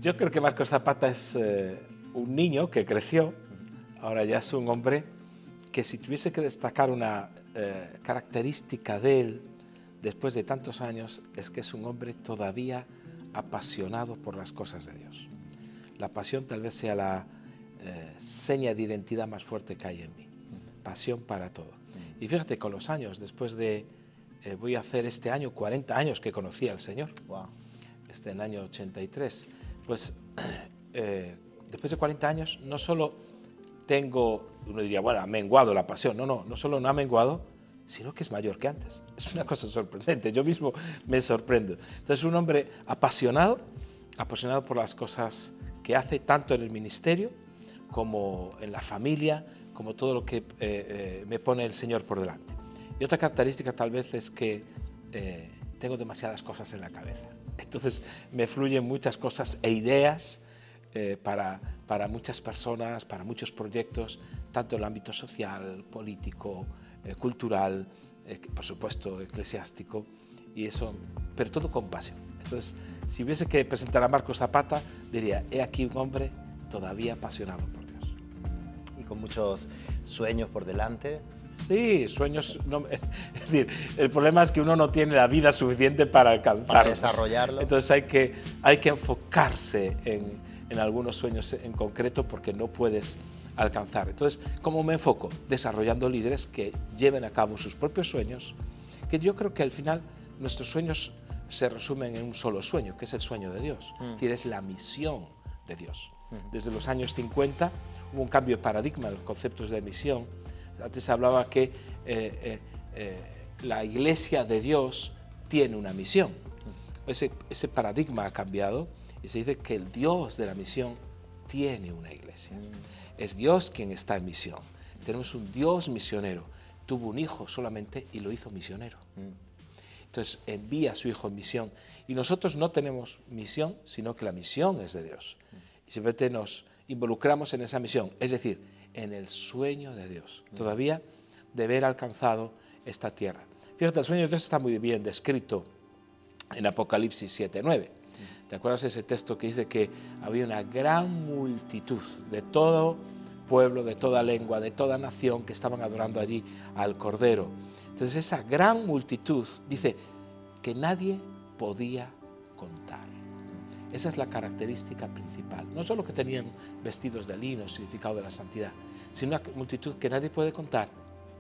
Yo creo que Marcos Zapata es un niño que creció, ahora ya es un hombre que si tuviese que destacar una característica de él después de tantos años es que es un hombre todavía apasionado por las cosas de Dios. La pasión tal vez sea la seña de identidad más fuerte que hay en mí, pasión para todo. Y fíjate, con los años, después de, voy a hacer este año 40 años que conocí al Señor, Wow. en el año 83, pues después de 40 años no solo tengo, uno diría, bueno, ha menguado la pasión, no solo no ha menguado, sino que es mayor que antes. Es una cosa sorprendente, yo mismo me sorprendo. Entonces, un hombre apasionado por las cosas que hace, tanto en el ministerio como en la familia, como todo lo que me pone el Señor por delante. Y otra característica tal vez es que tengo demasiadas cosas en la cabeza. Entonces me fluyen muchas cosas e ideas para muchas personas, para muchos proyectos, tanto en el ámbito social, político, cultural, por supuesto eclesiástico, y eso, pero todo con pasión. Entonces, si hubiese que presentar a Marcos Zapata, diría, he aquí un hombre todavía apasionado por Dios. Y con muchos sueños por delante. Sí, sueños. No, es decir, el problema es que uno no tiene la vida suficiente para alcanzarlos. Para desarrollarlo. Entonces hay que enfocarse en algunos sueños en concreto porque no puedes alcanzar. Entonces, ¿cómo me enfoco? Desarrollando líderes que lleven a cabo sus propios sueños, que yo creo que al final nuestros sueños se resumen en un solo sueño, que es el sueño de Dios. Es decir, es la misión de Dios. Desde los años 50 hubo un cambio de paradigma en los conceptos de misión. Antes se hablaba que la Iglesia de Dios tiene una misión. Ese paradigma ha cambiado y se dice que el Dios de la misión tiene una iglesia. Es Dios quien está en misión. Tenemos un Dios misionero. Tuvo un hijo solamente y lo hizo misionero. Entonces envía a su hijo en misión. Y nosotros no tenemos misión, sino que la misión es de Dios. Y simplemente nos involucramos en esa misión, es decir, en el sueño de Dios, todavía de haber alcanzado esta tierra. Fíjate, el sueño de Dios está muy bien descrito en Apocalipsis 7:9. ¿Te acuerdas ese texto que dice que había una gran multitud de todo pueblo, de toda lengua, de toda nación que estaban adorando allí al Cordero? Entonces esa gran multitud dice que nadie podía contar. Esa es la característica principal. No solo que tenían vestidos de lino, significado de la santidad, sino una multitud que nadie puede contar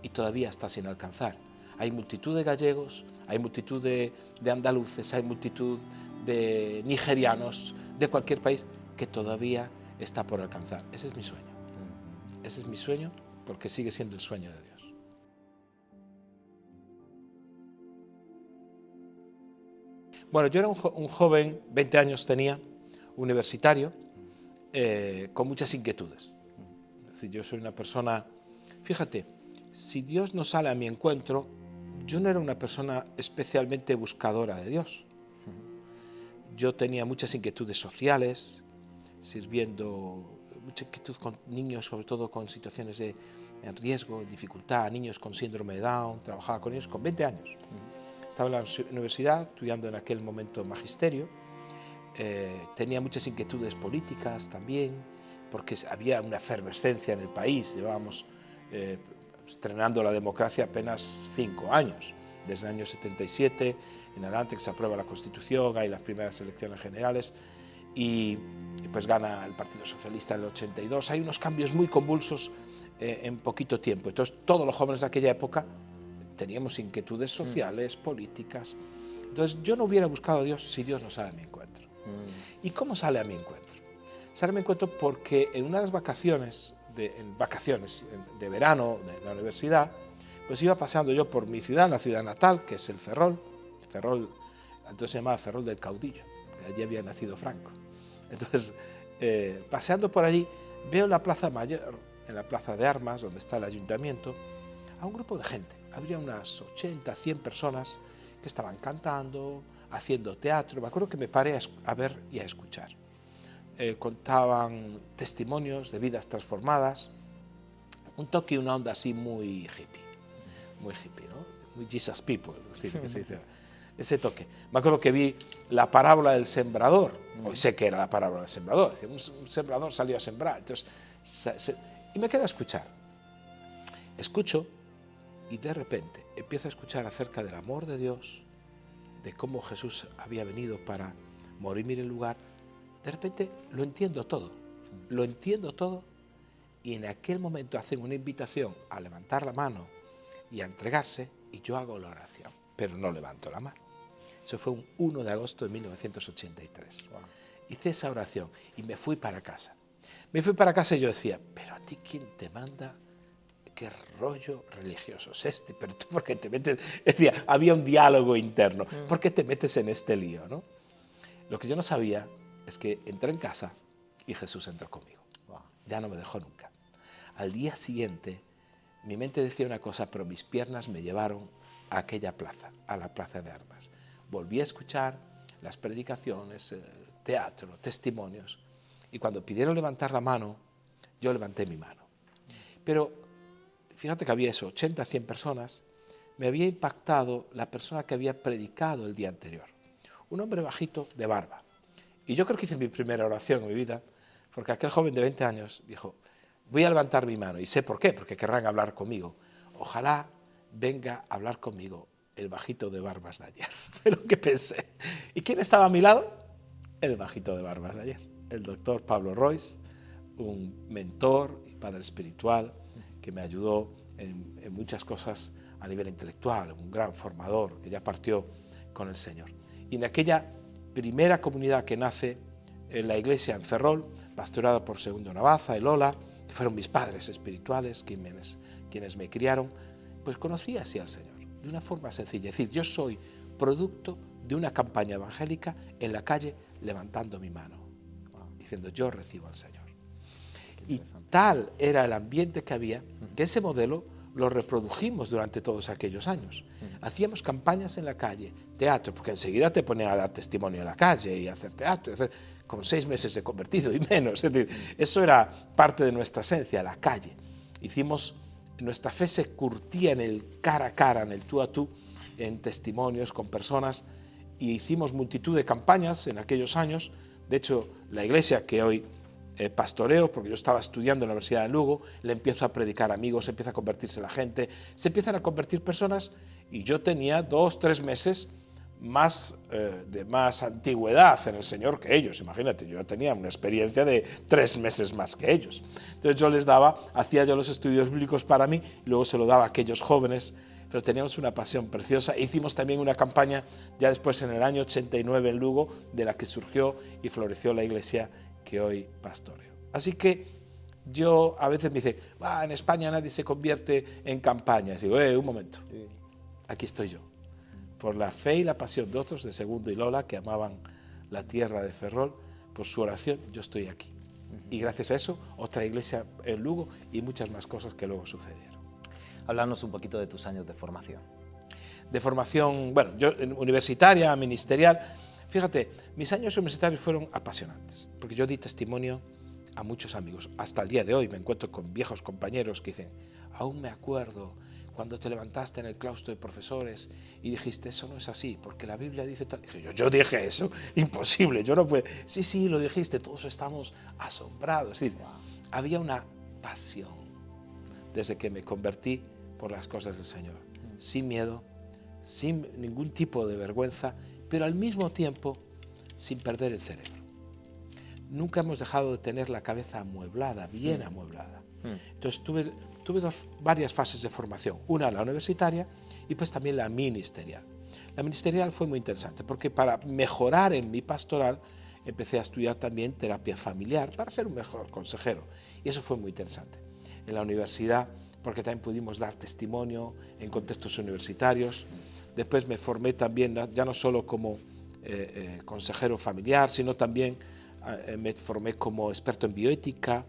y todavía está sin alcanzar. Hay multitud de gallegos, hay multitud de andaluces, hay multitud de nigerianos, de cualquier país, que todavía está por alcanzar. Ese es mi sueño. Ese es mi sueño porque sigue siendo el sueño de Dios. Bueno, yo era un joven, 20 años tenía, universitario, con muchas inquietudes. Es decir, yo soy una persona, fíjate, si Dios no sale a mi encuentro, yo no era una persona especialmente buscadora de Dios. Yo tenía muchas inquietudes sociales, sirviendo, mucha inquietud con niños, sobre todo con situaciones de riesgo, dificultad, niños con síndrome de Down, trabajaba con ellos con 20 años. Estaba en la universidad, estudiando en aquel momento magisterio, tenía muchas inquietudes políticas también, porque había una efervescencia en el país, llevábamos estrenando la democracia apenas 5 años, desde el año 77 en adelante que se aprueba la Constitución, hay las primeras elecciones generales y pues gana el Partido Socialista en el 82, hay unos cambios muy convulsos en poquito tiempo, entonces todos los jóvenes de aquella época teníamos inquietudes sociales, políticas. Entonces yo no hubiera buscado a Dios si Dios no sale a mi encuentro. ¿Y cómo sale a mi encuentro? Sale a mi encuentro porque en una de las vacaciones de verano de la universidad, pues iba pasando yo por mi ciudad, la ciudad natal, que es el Ferrol, entonces se llamaba Ferrol del Caudillo, que allí había nacido Franco. Entonces, paseando por allí, veo en la Plaza Mayor, en la Plaza de Armas, donde está el ayuntamiento, a un grupo de gente. Habría unas 80, 100 personas que estaban cantando, haciendo teatro. Me acuerdo que me paré a ver y a escuchar. Contaban testimonios de vidas transformadas, un toque y una onda así muy hippie, ¿no? Muy Jesus people, es decir, que se dice, ese toque. Me acuerdo que vi la parábola del sembrador, hoy sé que era la parábola del sembrador, es decir, un sembrador salió a sembrar, entonces, y me quedé a escuchar. Escucho y de repente empiezo a escuchar acerca del amor de Dios, de cómo Jesús había venido para morir en el lugar. De repente lo entiendo todo, y en aquel momento hacen una invitación a levantar la mano y a entregarse, y yo hago la oración, pero no levanto la mano. Eso fue un 1 de agosto de 1983. Wow. Hice esa oración y me fui para casa. Me fui para casa y yo decía, pero a ti ¿quién te manda? ¿Qué rollo religioso es este? Pero tú, ¿por qué te metes? Decía, había un diálogo interno. ¿Por qué te metes en este lío, no? Lo que yo no sabía es que entré en casa y Jesús entró conmigo. Wow. Ya no me dejó nunca. Al día siguiente, mi mente decía una cosa, pero mis piernas me llevaron a aquella plaza, a la plaza de armas. Volví a escuchar las predicaciones, teatro, testimonios, y cuando pidieron levantar la mano, yo levanté mi mano. Pero fíjate que había eso, 80, 100 personas. Me había impactado la persona que había predicado el día anterior. Un hombre bajito de barba. Y yo creo que hice mi primera oración en mi vida, porque aquel joven de 20 años dijo, voy a levantar mi mano, y sé por qué, porque querrán hablar conmigo. Ojalá venga a hablar conmigo el bajito de barbas de ayer. Fue lo que pensé. ¿Y quién estaba a mi lado? El bajito de barbas de ayer, el doctor Pablo Royce, un mentor y padre espiritual que me ayudó en muchas cosas a nivel intelectual, un gran formador que ya partió con el Señor. Y en aquella primera comunidad que nace en la iglesia en Ferrol, pastoreada por Segundo Navaza y Lola, que fueron mis padres espirituales, quienes me criaron, pues conocí así al Señor, de una forma sencilla. Es decir, yo soy producto de una campaña evangélica en la calle levantando mi mano, diciendo yo recibo al Señor. Y tal era el ambiente que había, que ese modelo lo reprodujimos durante todos aquellos años. Hacíamos campañas en la calle, teatro, porque enseguida te ponían a dar testimonio en la calle y a hacer teatro, con 6 meses de convertido y menos. Es decir, eso era parte de nuestra esencia, la calle. Nuestra fe se curtía en el cara a cara, en el tú a tú, en testimonios con personas, y hicimos multitud de campañas en aquellos años. De hecho, la iglesia que hoy pastoreo, porque yo estaba estudiando en la Universidad de Lugo, le empiezo a predicar amigos, empieza a convertirse la gente, se empiezan a convertir personas, y yo tenía 2 o 3 meses de más antigüedad en el Señor que ellos. Imagínate, yo tenía una experiencia de 3 meses más que ellos. Entonces yo les hacía yo los estudios bíblicos para mí, y luego se lo daba a aquellos jóvenes, pero teníamos una pasión preciosa. Hicimos también una campaña ya después en el año 89 en Lugo, de la que surgió y floreció la iglesia que hoy pastoreo. Así que yo a veces me dice, en España nadie se convierte en campañas. Digo, un momento, aquí estoy yo, por la fe y la pasión de otros, de Segundo y Lola, que amaban la tierra de Ferrol, por su oración yo estoy aquí. Y gracias a eso, otra iglesia en Lugo y muchas más cosas que luego sucedieron. Háblanos un poquito de tus años de formación. De formación, bueno, yo universitaria, ministerial. Fíjate, mis años universitarios fueron apasionantes, porque yo di testimonio a muchos amigos. Hasta el día de hoy me encuentro con viejos compañeros que dicen, aún me acuerdo cuando te levantaste en el claustro de profesores y dijiste, eso no es así, porque la Biblia dice tal. Yo dije eso, imposible, yo no puedo. Sí, lo dijiste, todos estamos asombrados. Es decir, había una pasión desde que me convertí por las cosas del Señor, sin miedo, sin ningún tipo de vergüenza, pero al mismo tiempo sin perder el cerebro. Nunca hemos dejado de tener la cabeza amueblada, bien amueblada. Entonces tuve varias fases de formación, una la universitaria y pues también la ministerial. La ministerial fue muy interesante porque para mejorar en mi pastoral empecé a estudiar también terapia familiar para ser un mejor consejero, y eso fue muy interesante. En la universidad, porque también pudimos dar testimonio en contextos universitarios. Después me formé también, ya no solo como consejero familiar, sino también me formé como experto en bioética.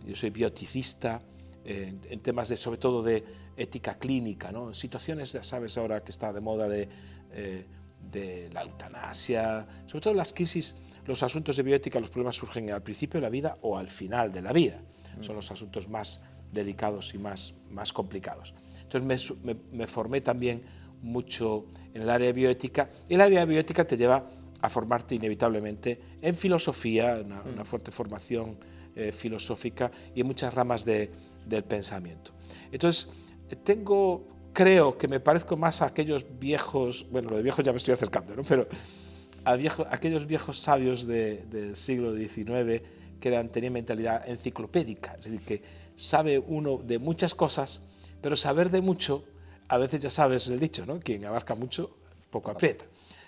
Yo soy bioeticista, en temas sobre todo de ética clínica, ¿no? En situaciones, ya sabes ahora que está de moda de de la eutanasia, sobre todo las crisis, los asuntos de bioética, los problemas surgen al principio de la vida o al final de la vida. Son los asuntos más delicados y más complicados. Entonces me formé también mucho en el área de bioética, y el área de bioética te lleva a formarte inevitablemente en filosofía, una fuerte formación filosófica y en muchas ramas del pensamiento. Entonces, creo que me parezco más a aquellos viejos, bueno, lo de viejos ya me estoy acercando, ¿no? Pero aquellos viejos sabios del siglo XIX que tenían mentalidad enciclopédica, es decir, que sabe uno de muchas cosas, pero saber de mucho, a veces ya sabes el dicho, ¿no? Quien abarca mucho, poco aprieta.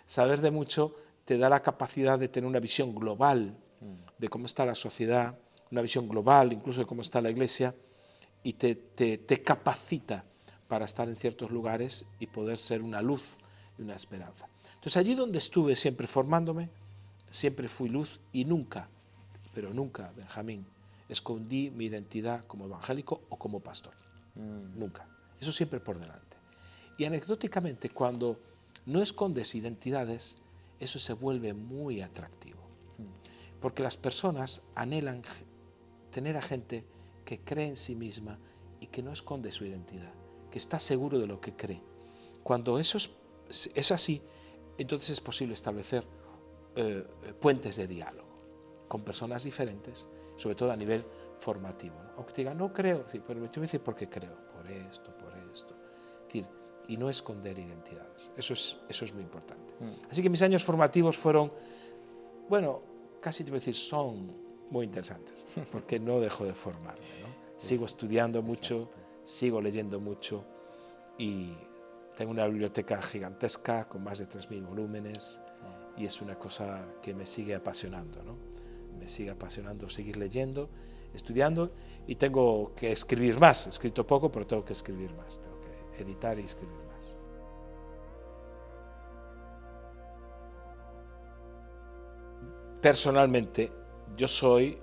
Saber de mucho te da la capacidad de tener una visión global de cómo está la sociedad, una visión global incluso de cómo está la Iglesia, y te capacita para estar en ciertos lugares y poder ser una luz y una esperanza. Entonces allí donde estuve siempre formándome, siempre fui luz y nunca, pero nunca, Benjamín, escondí mi identidad como evangélico o como pastor. Nunca. Eso siempre por delante. Y anecdóticamente, cuando no escondes identidades, eso se vuelve muy atractivo. Porque las personas anhelan tener a gente que cree en sí misma y que no esconde su identidad, que está seguro de lo que cree. Cuando eso es así, entonces es posible establecer puentes de diálogo con personas diferentes, sobre todo a nivel formativo, ¿no? Aunque te diga, no creo, pero me tengo que decir por qué creo, por esto. Y no esconder identidades. Eso es muy importante. Así que mis años formativos fueron, bueno, casi te voy a decir, son muy interesantes, porque no dejo de formarme, ¿no? Sigo estudiando mucho, sigo leyendo mucho y tengo una biblioteca gigantesca con más de 3.000 volúmenes y es una cosa que me sigue apasionando, ¿no? Me sigue apasionando seguir leyendo, estudiando, y tengo que escribir más. He escrito poco, pero tengo que escribir más, tengo que editar y escribir más. Personalmente, yo soy,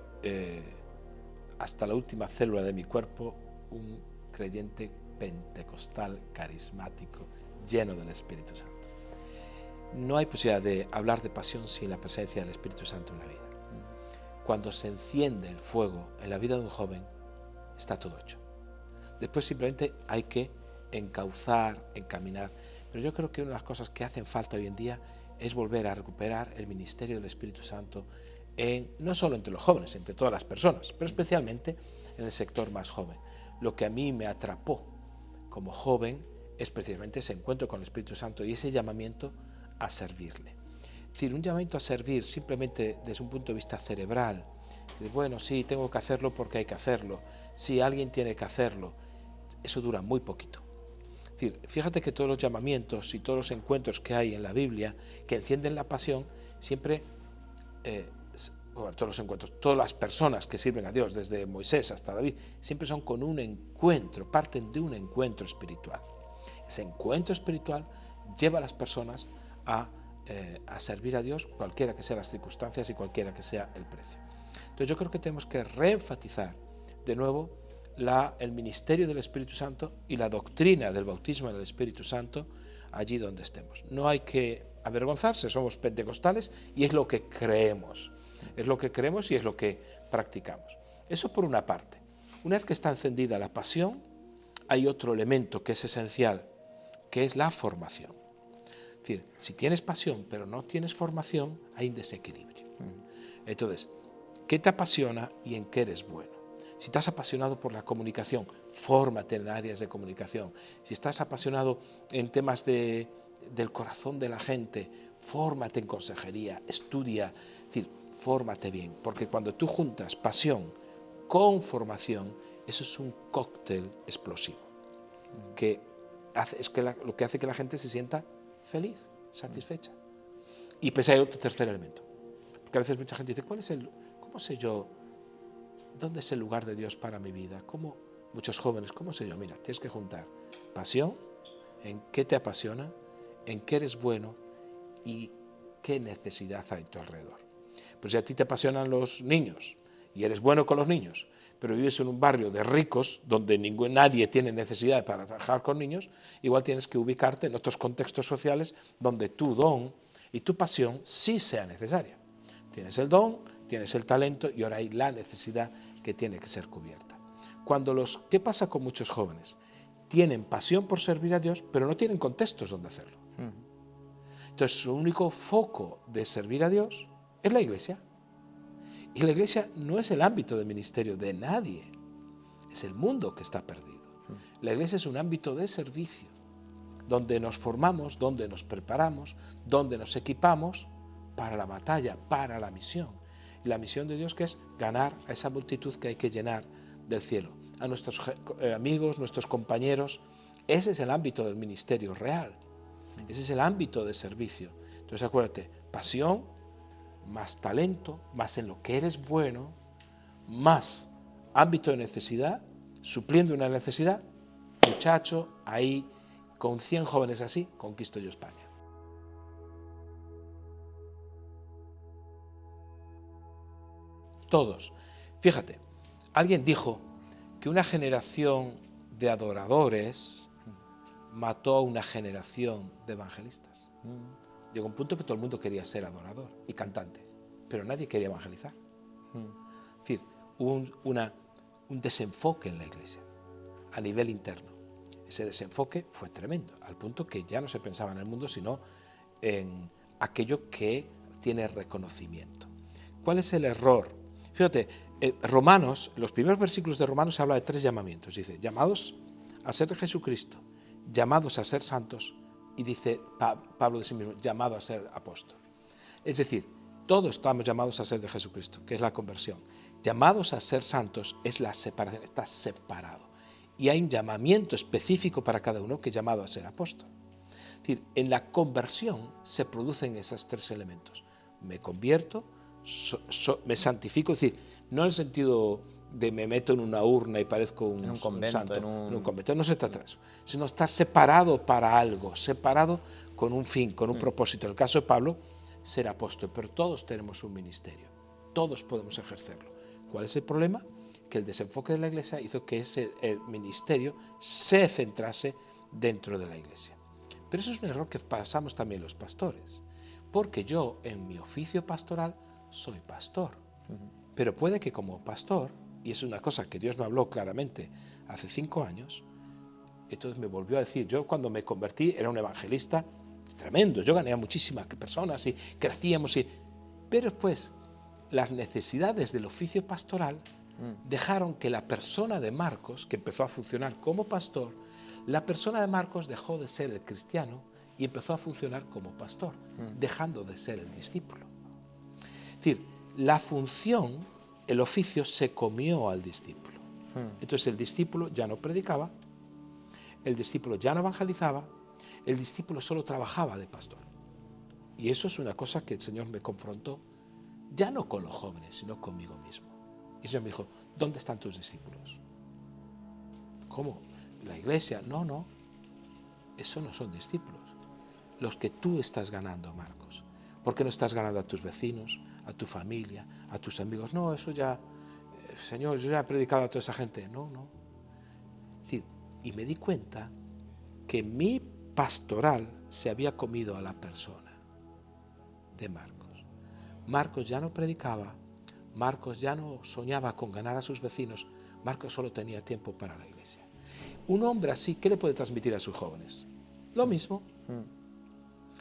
hasta la última célula de mi cuerpo, un creyente pentecostal, carismático, lleno del Espíritu Santo. No hay posibilidad de hablar de pasión sin la presencia del Espíritu Santo en la vida. Cuando se enciende el fuego en la vida de un joven, está todo hecho. Después simplemente hay que encauzar, encaminar. Pero yo creo que una de las cosas que hacen falta hoy en día es volver a recuperar el ministerio del Espíritu Santo, no solo entre los jóvenes, entre todas las personas, pero especialmente en el sector más joven. Lo que a mí me atrapó como joven es precisamente ese encuentro con el Espíritu Santo y ese llamamiento a servirle. Es decir, un llamamiento a servir simplemente desde un punto de vista cerebral, de, bueno, sí, tengo que hacerlo porque hay que hacerlo, sí, alguien tiene que hacerlo, eso dura muy poquito. Es decir, fíjate que todos los llamamientos y todos los encuentros que hay en la Biblia que encienden la pasión, siempre, bueno, todos los encuentros, todas las personas que sirven a Dios, desde Moisés hasta David, siempre son con un encuentro, parten de un encuentro espiritual. Ese encuentro espiritual lleva a las personas a servir a Dios, cualquiera que sean las circunstancias y cualquiera que sea el precio. Entonces yo creo que tenemos que reenfatizar de nuevo el ministerio del Espíritu Santo y la doctrina del bautismo en el Espíritu Santo allí donde estemos. No hay que avergonzarse, somos pentecostales y es lo que creemos. Es lo que creemos y es lo que practicamos. Eso por una parte. Una vez que está encendida la pasión, hay otro elemento que es esencial, que es la formación. Es decir, si tienes pasión pero no tienes formación, hay un desequilibrio. Entonces, ¿qué te apasiona y en qué eres bueno? Si estás apasionado por la comunicación, fórmate en áreas de comunicación. Si estás apasionado en temas del corazón de la gente, fórmate en consejería, estudia, es decir, fórmate bien, porque cuando tú juntas pasión con formación, eso es un cóctel explosivo, lo que hace que la gente se sienta feliz, satisfecha. Y pues hay otro tercer elemento, porque a veces mucha gente dice, ¿cómo sé yo dónde es el lugar de Dios para mi vida? Muchos jóvenes, ¿cómo sé yo? Mira, tienes que juntar pasión, en qué te apasiona, en qué eres bueno y qué necesidad hay a tu alrededor. Pues si a ti te apasionan los niños y eres bueno con los niños, pero vives en un barrio de ricos, donde nadie tiene necesidad para trabajar con niños, igual tienes que ubicarte en otros contextos sociales donde tu don y tu pasión sí sea necesaria. Tienes el don, tienes el talento y ahora hay la necesidad que tiene que ser cubierta. ¿Qué pasa con muchos jóvenes? Tienen pasión por servir a Dios, pero no tienen contextos donde hacerlo. Entonces, su único foco de servir a Dios es la iglesia. Y la iglesia no es el ámbito de ministerio de nadie, es el mundo que está perdido. La iglesia es un ámbito de servicio, donde nos formamos, donde nos preparamos, donde nos equipamos para la batalla, para la misión. Y la misión de Dios, que es ganar a esa multitud que hay que llenar del cielo, a nuestros amigos, nuestros compañeros. Ese es el ámbito del ministerio real, ese es el ámbito de servicio. Entonces acuérdate, pasión, más talento, más en lo que eres bueno, más ámbito de necesidad, supliendo una necesidad, muchacho, ahí con 100 jóvenes así, conquisto yo España. Todos. Fíjate, alguien dijo que una generación de adoradores mató a una generación de evangelistas. Llegó un punto que todo el mundo quería ser adorador y cantante, pero nadie quería evangelizar. Es decir, hubo un desenfoque en la iglesia, a nivel interno. Ese desenfoque fue tremendo, al punto que ya no se pensaba en el mundo, sino en aquello que tiene reconocimiento. ¿Cuál es el error? Fíjate, Romanos, los primeros versículos de Romanos se habla de 3 llamamientos. Dice, llamados a ser de Jesucristo, llamados a ser santos, y dice Pablo de sí mismo, llamado a ser apóstol. Es decir, todos estamos llamados a ser de Jesucristo, que es la conversión. Llamados a ser santos es la separación, está separado. Y hay un llamamiento específico para cada uno que es llamado a ser apóstol. Es decir, en la conversión se producen esos 3 elementos. Me convierto, me santifico, es decir, no en el sentido de me meto en una urna y parezco un santo, en un convento, no se trata de eso, sino estar separado para algo, separado con un fin, con un propósito. En el caso de Pablo, ser apóstol, pero todos tenemos un ministerio, todos podemos ejercerlo. ¿Cuál es el problema? Que el desenfoque de la iglesia hizo que el ministerio se centrase dentro de la iglesia. Pero eso es un error que pasamos también los pastores, porque yo en mi oficio pastoral soy pastor, pero puede que como pastor, y es una cosa que Dios me habló claramente hace 5 años, entonces me volvió a decir, yo cuando me convertí era un evangelista tremendo, yo gané a muchísimas personas y crecíamos, pero después las necesidades del oficio pastoral dejaron que la persona de Marcos, que empezó a funcionar como pastor, la persona de Marcos dejó de ser el cristiano y empezó a funcionar como pastor, dejando de ser el discípulo. Es decir, la función, el oficio se comió al discípulo. Entonces el discípulo ya no predicaba, el discípulo ya no evangelizaba, el discípulo solo trabajaba de pastor. Y eso es una cosa que el Señor me confrontó, ya no con los jóvenes, sino conmigo mismo. Y el Señor me dijo, ¿dónde están tus discípulos? ¿Cómo? ¿La iglesia? No, no. Eso no son discípulos. Los que tú estás ganando, Marcos. ¿Por qué no estás ganando a tus vecinos, a tu familia, a tus amigos? No, eso ya, Señor, yo ya he predicado a toda esa gente. No, no. Es decir, y me di cuenta que mi pastoral se había comido a la persona de Marcos. Marcos ya no predicaba, Marcos ya no soñaba con ganar a sus vecinos, Marcos solo tenía tiempo para la iglesia. Un hombre así, ¿qué le puede transmitir a sus jóvenes? Lo mismo.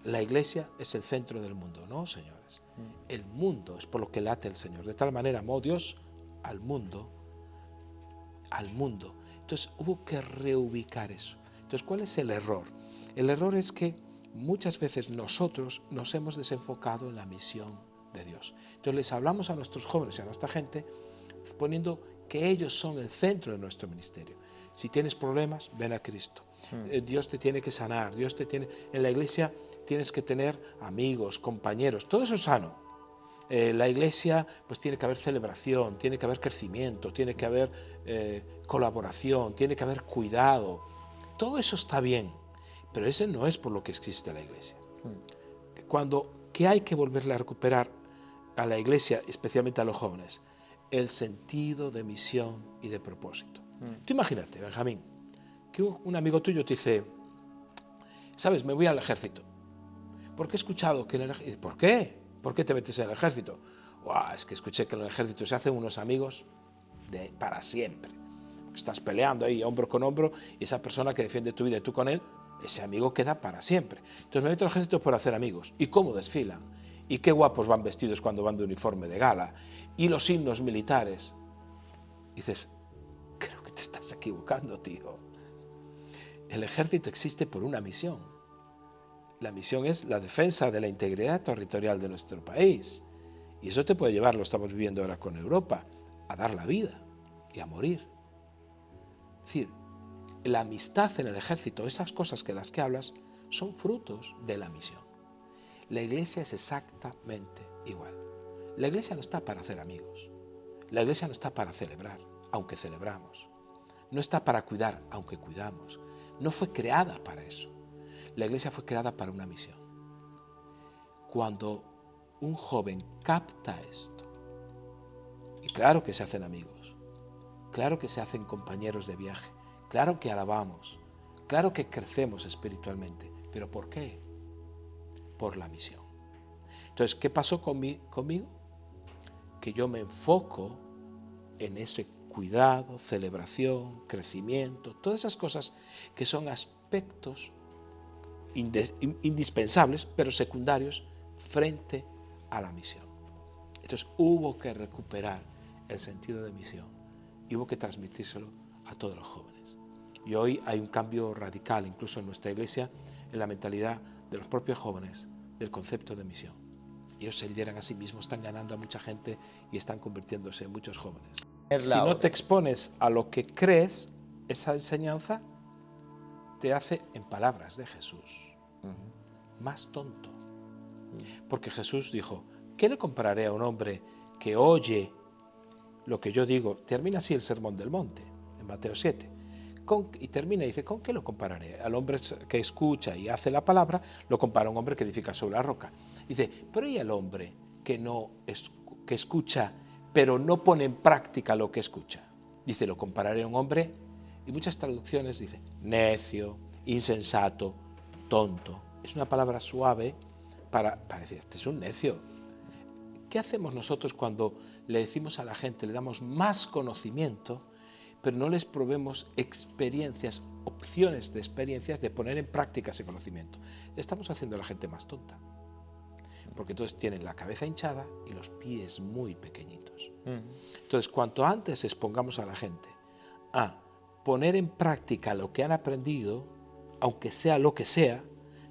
La iglesia es el centro del mundo, ¿no, señores? El mundo es por lo que late el Señor. De tal manera amó Dios al mundo. Entonces hubo que reubicar eso. Entonces, ¿cuál es el error? El error es que muchas veces nosotros nos hemos desenfocado en la misión de Dios. Entonces les hablamos a nuestros jóvenes y a nuestra gente poniendo que ellos son el centro de nuestro ministerio. Si tienes problemas, ven a Cristo. Dios te tiene que sanar, en la iglesia tienes que tener amigos, compañeros, todo eso es sano. La iglesia, pues tiene que haber celebración, tiene que haber crecimiento, tiene que haber colaboración, tiene que haber cuidado. Todo eso está bien, pero ese no es por lo que existe la iglesia. ¿Qué hay que volverle a recuperar a la iglesia, especialmente a los jóvenes? el sentido de misión y de propósito. Tú imagínate, Benjamín, que un amigo tuyo te dice, ¿sabes? Me voy al ejército. Porque he escuchado que en el ejército... ¿Por qué? ¿Por qué te metes en el ejército? Es que escuché que en el ejército se hacen unos amigos para siempre. Estás peleando ahí hombro con hombro y esa persona que defiende tu vida y tú con él, ese amigo queda para siempre. Entonces me meto al ejército por hacer amigos. ¿Y cómo desfilan? ¿Y qué guapos van vestidos cuando van de uniforme de gala? ¿Y los himnos militares? Y dices, creo que te estás equivocando, tío. El ejército existe por una misión. La misión es la defensa de la integridad territorial de nuestro país. Y eso te puede llevar, lo estamos viviendo ahora con Europa, a dar la vida y a morir. Es decir, la amistad en el ejército, esas cosas que las que hablas, son frutos de la misión. La iglesia es exactamente igual. La iglesia no está para hacer amigos. La iglesia no está para celebrar, aunque celebramos. No está para cuidar, aunque cuidamos. No fue creada para eso. La iglesia fue creada para una misión. Cuando un joven capta esto, y claro que se hacen amigos, claro que se hacen compañeros de viaje, claro que alabamos, claro que crecemos espiritualmente, pero ¿por qué? Por la misión. Entonces, ¿qué pasó conmigo? Que yo me enfoco en ese cuidado, celebración, crecimiento, todas esas cosas que son aspectos indispensables, pero secundarios frente a la misión. Entonces hubo que recuperar el sentido de misión y hubo que transmitírselo a todos los jóvenes. Y hoy hay un cambio radical, incluso en nuestra iglesia, en la mentalidad de los propios jóvenes, del concepto de misión. Ellos se lideran a sí mismos, están ganando a mucha gente y están convirtiéndose en muchos jóvenes. Si no te expones a lo que crees, esa enseñanza te hace, en palabras de Jesús, más tonto. Porque Jesús dijo, ¿qué le compararé a un hombre que oye lo que yo digo? Termina así el Sermón del Monte, en Mateo 7. Y termina y dice, ¿con qué lo compararé? Al hombre que escucha y hace la palabra, lo compara a un hombre que edifica sobre la roca. Dice, pero ¿y el hombre que escucha, pero no pone en práctica lo que escucha? Dice, lo compararé a un hombre, y muchas traducciones dicen, necio, insensato, tonto. Es una palabra suave para decir, este es un necio. ¿Qué hacemos nosotros cuando le decimos a la gente, le damos más conocimiento, pero no les probemos experiencias, opciones de experiencias de poner en práctica ese conocimiento? Estamos haciendo a la gente más tonta, porque entonces tienen la cabeza hinchada y los pies muy pequeñitos. Entonces, cuanto antes expongamos a la gente a poner en práctica lo que han aprendido, aunque sea lo que sea.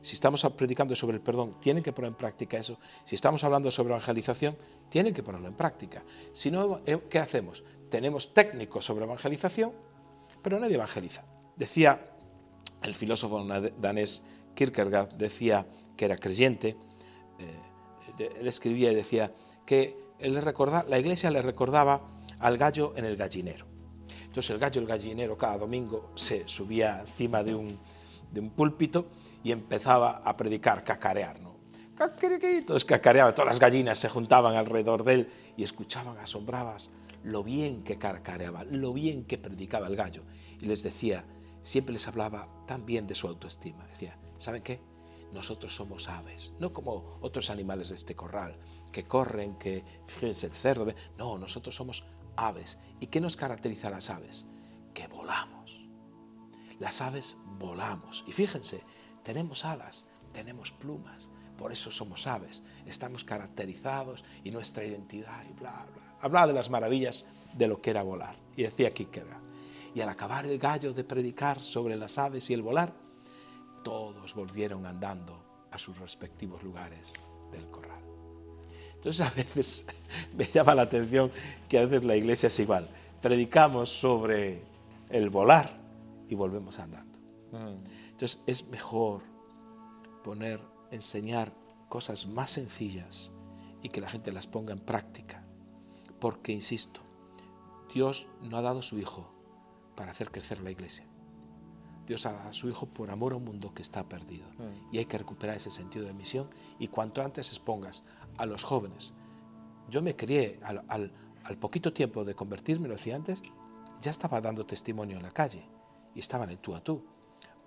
Si estamos predicando sobre el perdón, tienen que poner en práctica eso. Si estamos hablando sobre evangelización, tienen que ponerlo en práctica. Si no, ¿qué hacemos? Tenemos técnicos sobre evangelización, pero nadie evangeliza. Decía el filósofo danés Kierkegaard, decía que era creyente, él escribía y decía que la iglesia le recordaba al gallo en el gallinero. Entonces el gallinero cada domingo se subía encima de un púlpito y empezaba a predicar, cacarear, ¿no? Entonces cacareaba, todas las gallinas se juntaban alrededor de él y escuchaban asombradas lo bien que cacareaba, lo bien que predicaba el gallo. Y les decía, siempre les hablaba tan bien de su autoestima. Decía, ¿saben qué? Nosotros somos aves, no como otros animales de este corral, que corren, que fíjense el cerdo. No, nosotros somos aves. ¿Y qué nos caracteriza a las aves? Que volamos. Las aves volamos. Y fíjense, tenemos alas, tenemos plumas, por eso somos aves. Estamos caracterizados y nuestra identidad y bla, bla. Hablaba de las maravillas de lo que era volar. Y decía Kierkegaard. Y al acabar el gallo de predicar sobre las aves y el volar, todos volvieron andando a sus respectivos lugares del corral. Entonces a veces me llama la atención que a veces la iglesia es igual. Predicamos sobre el volar y volvemos andando. Entonces es mejor enseñar cosas más sencillas y que la gente las ponga en práctica. Porque, insisto, Dios no ha dado a su Hijo para hacer crecer la iglesia. Dios ha dado a su Hijo por amor a un mundo que está perdido. Y hay que recuperar ese sentido de misión y cuanto antes expongas a los jóvenes. Yo me crié, a al poquito tiempo de convertirme, lo decía antes, ya estaba dando testimonio en la calle y estaba en el tú a tú.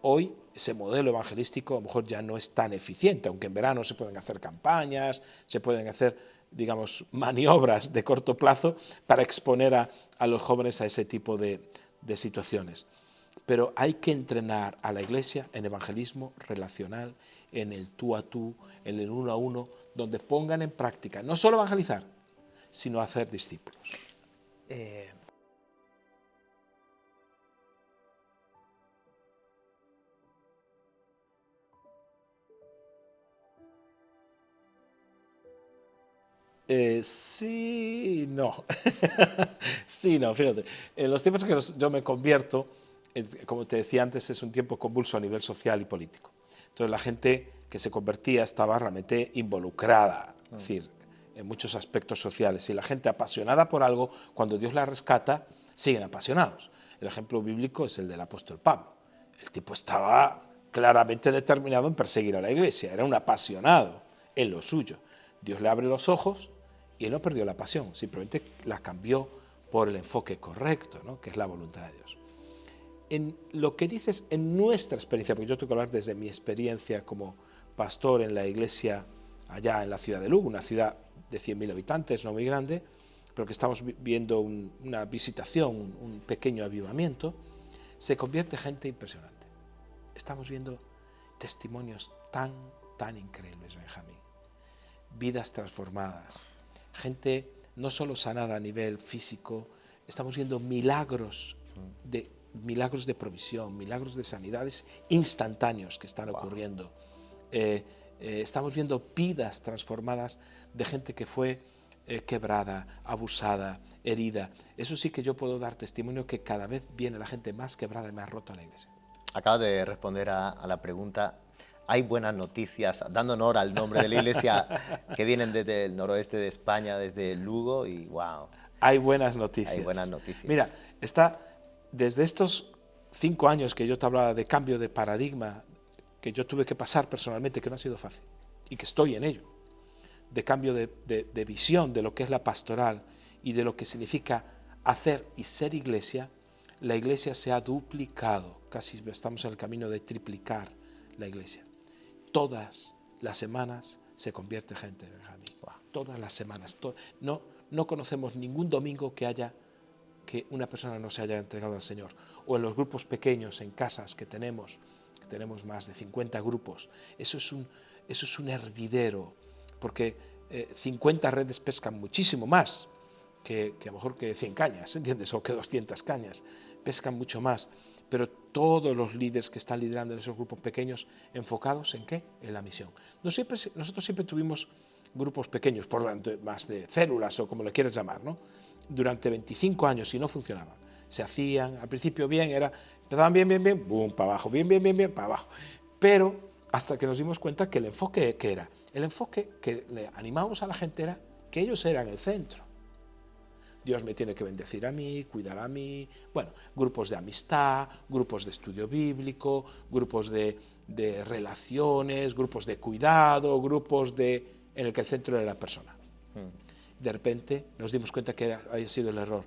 Hoy ese modelo evangelístico a lo mejor ya no es tan eficiente, aunque en verano se pueden hacer campañas, se pueden hacer, digamos, maniobras de corto plazo para exponer a los jóvenes a ese tipo de situaciones. Pero hay que entrenar a la Iglesia en evangelismo relacional, en el tú a tú, en el uno a uno, donde pongan en práctica no solo evangelizar, sino hacer discípulos. Eh, Sí, no. Sí, no, fíjate. En los tiempos que yo me convierto, como te decía antes, es un tiempo convulso a nivel social y político. Entonces la gente que se convertía estaba realmente involucrada, es decir, en muchos aspectos sociales. Y la gente apasionada por algo, cuando Dios la rescata, siguen apasionados. El ejemplo bíblico es el del apóstol Pablo. El tipo estaba claramente determinado en perseguir a la iglesia, era un apasionado en lo suyo. Dios le abre los ojos y él no perdió la pasión, simplemente la cambió por el enfoque correcto, ¿no? Que es la voluntad de Dios. En lo que dices, en nuestra experiencia, porque yo tengo que hablar desde mi experiencia como pastor en la iglesia allá en la ciudad de Lugo, una ciudad de 100.000 habitantes, no muy grande, pero que estamos viendo una visitación, un pequeño avivamiento, se convierte gente impresionante. Estamos viendo testimonios tan increíbles, Benjamín. Vidas transformadas, gente no solo sanada a nivel físico, estamos viendo milagros de provisión, milagros de sanidades instantáneos que están ocurriendo. Estamos viendo vidas transformadas de gente que fue quebrada, abusada, herida. Eso sí que yo puedo dar testimonio que cada vez viene la gente más quebrada y más rota a la iglesia. Acaba de responder a la pregunta. Hay buenas noticias, dando honor al nombre de la iglesia, que vienen desde el noroeste de España, desde Lugo, y wow. Hay buenas noticias. Hay buenas noticias. Mira, desde estos 5 años que yo te hablaba de cambio de paradigma, que yo tuve que pasar personalmente, que no ha sido fácil, y que estoy en ello, de cambio de visión de lo que es la pastoral y de lo que significa hacer y ser iglesia, la iglesia se ha duplicado, casi estamos en el camino de triplicar la iglesia. Todas las semanas se convierte gente, Benjamín. Wow. Todas las semanas. No conocemos ningún domingo que una persona no se haya entregado al Señor. O en los grupos pequeños, en casas que tenemos más de 50 grupos. Eso es un hervidero, porque 50 redes pescan muchísimo más que a lo mejor que 100 cañas, ¿entiendes? O que 200 cañas. Pescan mucho más. Pero todos los líderes que están liderando en esos grupos pequeños, ¿enfocados en qué? En la misión. Nosotros siempre tuvimos grupos pequeños, por más de células o como le quieras llamar, ¿no? Durante 25 años y no funcionaban. Se hacían, al principio bien, empezaban bien, boom, para abajo, bien, para abajo. Pero hasta que nos dimos cuenta que el enfoque que era, el enfoque que le animábamos a la gente era que ellos eran el centro. Dios me tiene que bendecir a mí, cuidar a mí. Bueno, grupos de amistad, grupos de estudio bíblico, grupos de relaciones, grupos de cuidado, en el que el centro era la persona. De repente nos dimos cuenta que había sido el error.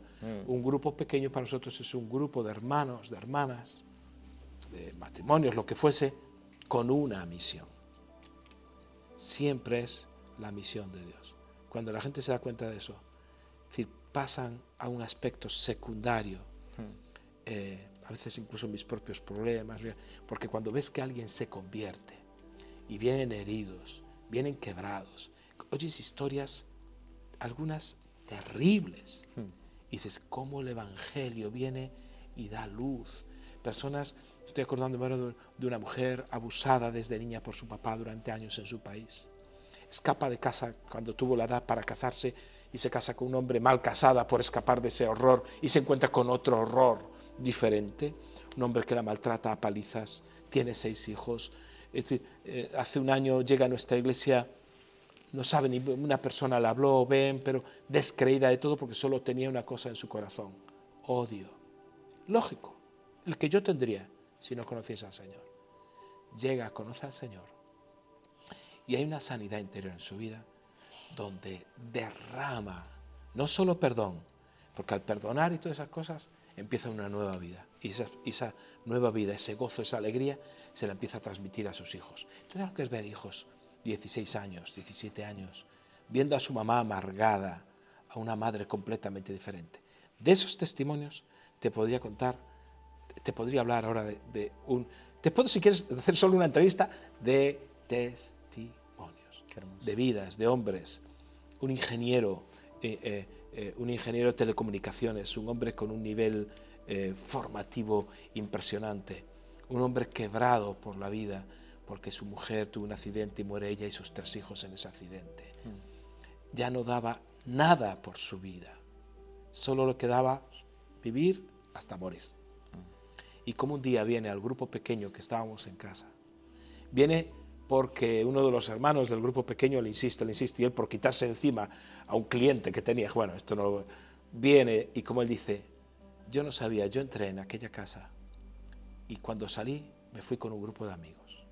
Un grupo pequeño para nosotros es un grupo de hermanos, de hermanas, de matrimonios, lo que fuese, con una misión. Siempre es la misión de Dios. Cuando la gente se da cuenta de eso, es decir, pasan a un aspecto secundario, a veces incluso mis propios problemas, porque cuando ves que alguien se convierte y vienen heridos, vienen quebrados, oyes historias, algunas terribles, y dices, cómo el Evangelio viene y da luz. Personas, estoy acordándome de una mujer abusada desde niña por su papá durante años en su país. Escapa de casa cuando tuvo la edad para casarse y se casa con un hombre mal casada por escapar de ese horror y se encuentra con otro horror diferente, un hombre que la maltrata a palizas, tiene 6 hijos. Es decir, hace un año llega a nuestra iglesia, no sabe ni una persona le habló, pero descreída de todo porque solo tenía una cosa en su corazón, odio. Lógico, el que yo tendría si no conociese al Señor. Llega, conoce al Señor y hay una sanidad interior en su vida donde derrama No solo perdón, porque al perdonar y todas esas cosas empieza una nueva vida. Y esa nueva vida, ese gozo, esa alegría, se la empieza a transmitir a sus hijos. Entonces, lo que es ver hijos, 16 años, 17 años, viendo a su mamá amargada, a una madre completamente diferente. De esos testimonios te podría contar, te podría hablar ahora te puedo, si quieres, hacer solo una entrevista de testimonios, de vidas, de hombres. Un ingeniero de telecomunicaciones, un hombre con un nivel formativo impresionante, un hombre quebrado por la vida, porque su mujer tuvo un accidente y muere ella y sus 3 hijos en ese accidente. Ya no daba nada por su vida, solo le quedaba vivir hasta morir. Y como un día viene al grupo pequeño que estábamos en casa, viene porque uno de los hermanos del grupo pequeño le insiste, y él por quitarse encima a un cliente que tenía, bueno, esto no, viene y como él dice, yo no sabía, yo entré en aquella casa y cuando salí me fui con un grupo de amigos.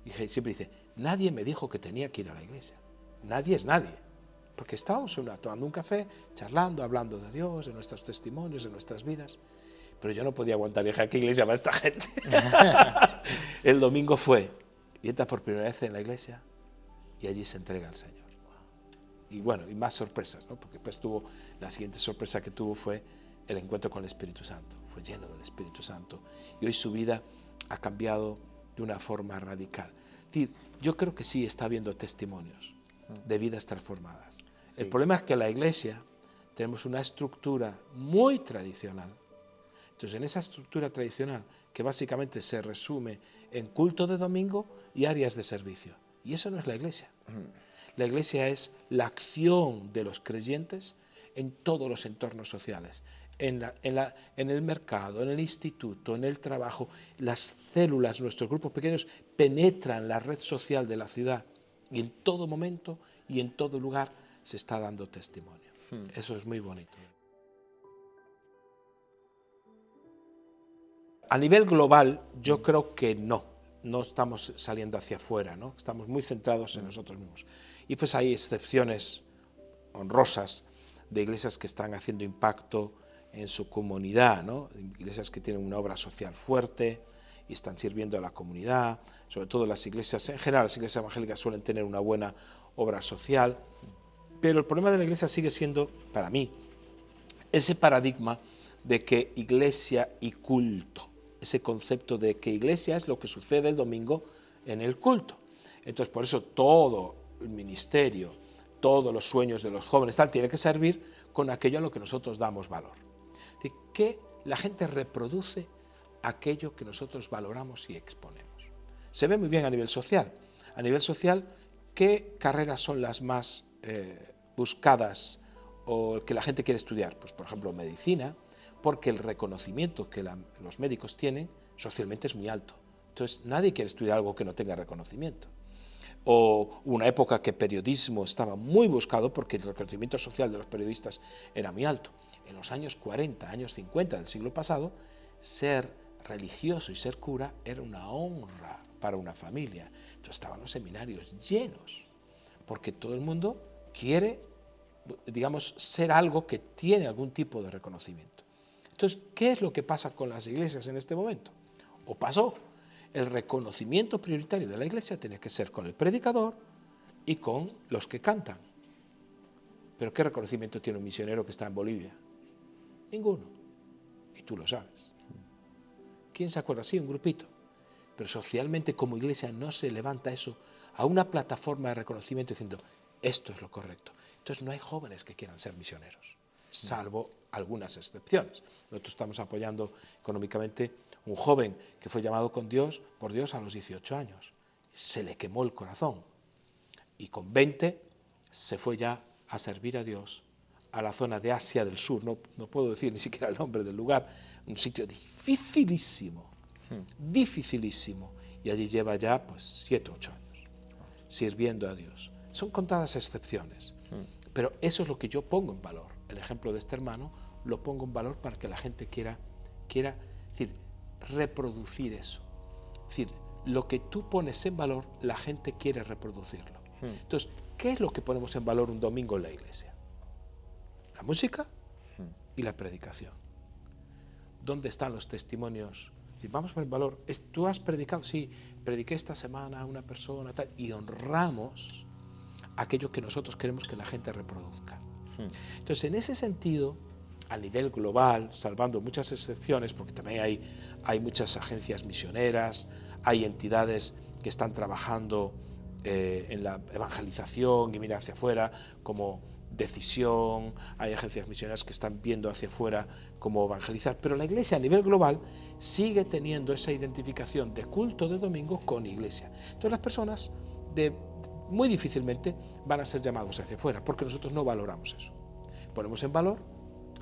Y siempre dice, nadie me dijo que tenía que ir a la iglesia, nadie es nadie, porque estábamos tomando un café, charlando, hablando de Dios, de nuestros testimonios, de nuestras vidas, pero yo no podía aguantar, dije, ¿a qué iglesia va esta gente? El domingo fue, y entra por primera vez en la iglesia y allí se entrega al Señor. Y bueno, y más sorpresas, ¿no? Porque pues la siguiente sorpresa que tuvo fue el encuentro con el Espíritu Santo. Fue lleno del Espíritu Santo. Y hoy su vida ha cambiado de una forma radical. Es decir, yo creo que sí está habiendo testimonios de vidas transformadas. Sí. El problema es que en la iglesia tenemos una estructura muy tradicional. Entonces, en esa estructura tradicional, que básicamente se resume en culto de domingo y áreas de servicio. Y eso no es la iglesia. La iglesia es la acción de los creyentes en todos los entornos sociales, en el mercado, en el instituto, en el trabajo. Las células, nuestros grupos pequeños, penetran la red social de la ciudad y en todo momento y en todo lugar se está dando testimonio. Eso es muy bonito. A nivel global, yo creo que no estamos saliendo hacia afuera, ¿no? Estamos muy centrados en nosotros mismos. Y pues hay excepciones honrosas de iglesias que están haciendo impacto en su comunidad, ¿no? Iglesias que tienen una obra social fuerte y están sirviendo a la comunidad, sobre todo las iglesias, en general las iglesias evangélicas suelen tener una buena obra social, pero el problema de la iglesia sigue siendo, para mí, ese paradigma de que iglesia y culto, ese concepto de que iglesia es lo que sucede el domingo en el culto. Entonces, por eso todo el ministerio, todos los sueños de los jóvenes, tiene que servir con aquello a lo que nosotros damos valor. Es decir, que la gente reproduce aquello que nosotros valoramos y exponemos. Se ve muy bien a nivel social. A nivel social, ¿qué carreras son las más buscadas o que la gente quiere estudiar? Pues, por ejemplo, medicina, porque el reconocimiento que los médicos tienen socialmente es muy alto. Entonces, nadie quiere estudiar algo que no tenga reconocimiento. O una época que periodismo estaba muy buscado porque el reconocimiento social de los periodistas era muy alto. En los años 40, años 50 del siglo pasado, ser religioso y ser cura era una honra para una familia. Entonces estaban los seminarios llenos, porque todo el mundo quiere, digamos, ser algo que tiene algún tipo de reconocimiento. Entonces, ¿qué es lo que pasa con las iglesias en este momento? ¿O pasó? El reconocimiento prioritario de la iglesia tiene que ser con el predicador y con los que cantan. ¿Pero qué reconocimiento tiene un misionero que está en Bolivia? Ninguno. Y tú lo sabes. ¿Quién se acuerda? Sí, un grupito. Pero socialmente como iglesia no se levanta eso a una plataforma de reconocimiento diciendo, esto es lo correcto. Entonces no hay jóvenes que quieran ser misioneros, salvo algunas excepciones. Nosotros estamos apoyando económicamente un joven que fue llamado por Dios a los 18 años. Se le quemó el corazón y con 20 se fue ya a servir a Dios a la zona de Asia del Sur, no puedo decir ni siquiera el nombre del lugar, un sitio dificilísimo, dificilísimo, y allí lleva ya pues 7 o 8 años sirviendo a Dios. Son contadas excepciones, pero eso es lo que yo pongo en valor. El ejemplo de este hermano lo pongo en valor para que la gente quiera decir, reproducir eso. Es decir, lo que tú pones en valor, la gente quiere reproducirlo. Entonces, ¿qué es lo que ponemos en valor un domingo en la iglesia? la música y la predicación. ¿Dónde están los testimonios? Si vamos a poner valor, ¿tú has predicado? Sí, prediqué esta semana a una persona, tal, y honramos aquello que nosotros queremos que la gente reproduzca. Entonces, en ese sentido, a nivel global, salvando muchas excepciones, porque también hay muchas agencias misioneras, hay entidades que están trabajando en la evangelización y mirar hacia afuera, como Decisión, hay agencias misioneras que están viendo hacia afuera cómo evangelizar, pero la Iglesia a nivel global sigue teniendo esa identificación de culto de domingo con Iglesia. Entonces las personas muy difícilmente van a ser llamados hacia afuera, porque nosotros no valoramos eso. Ponemos en valor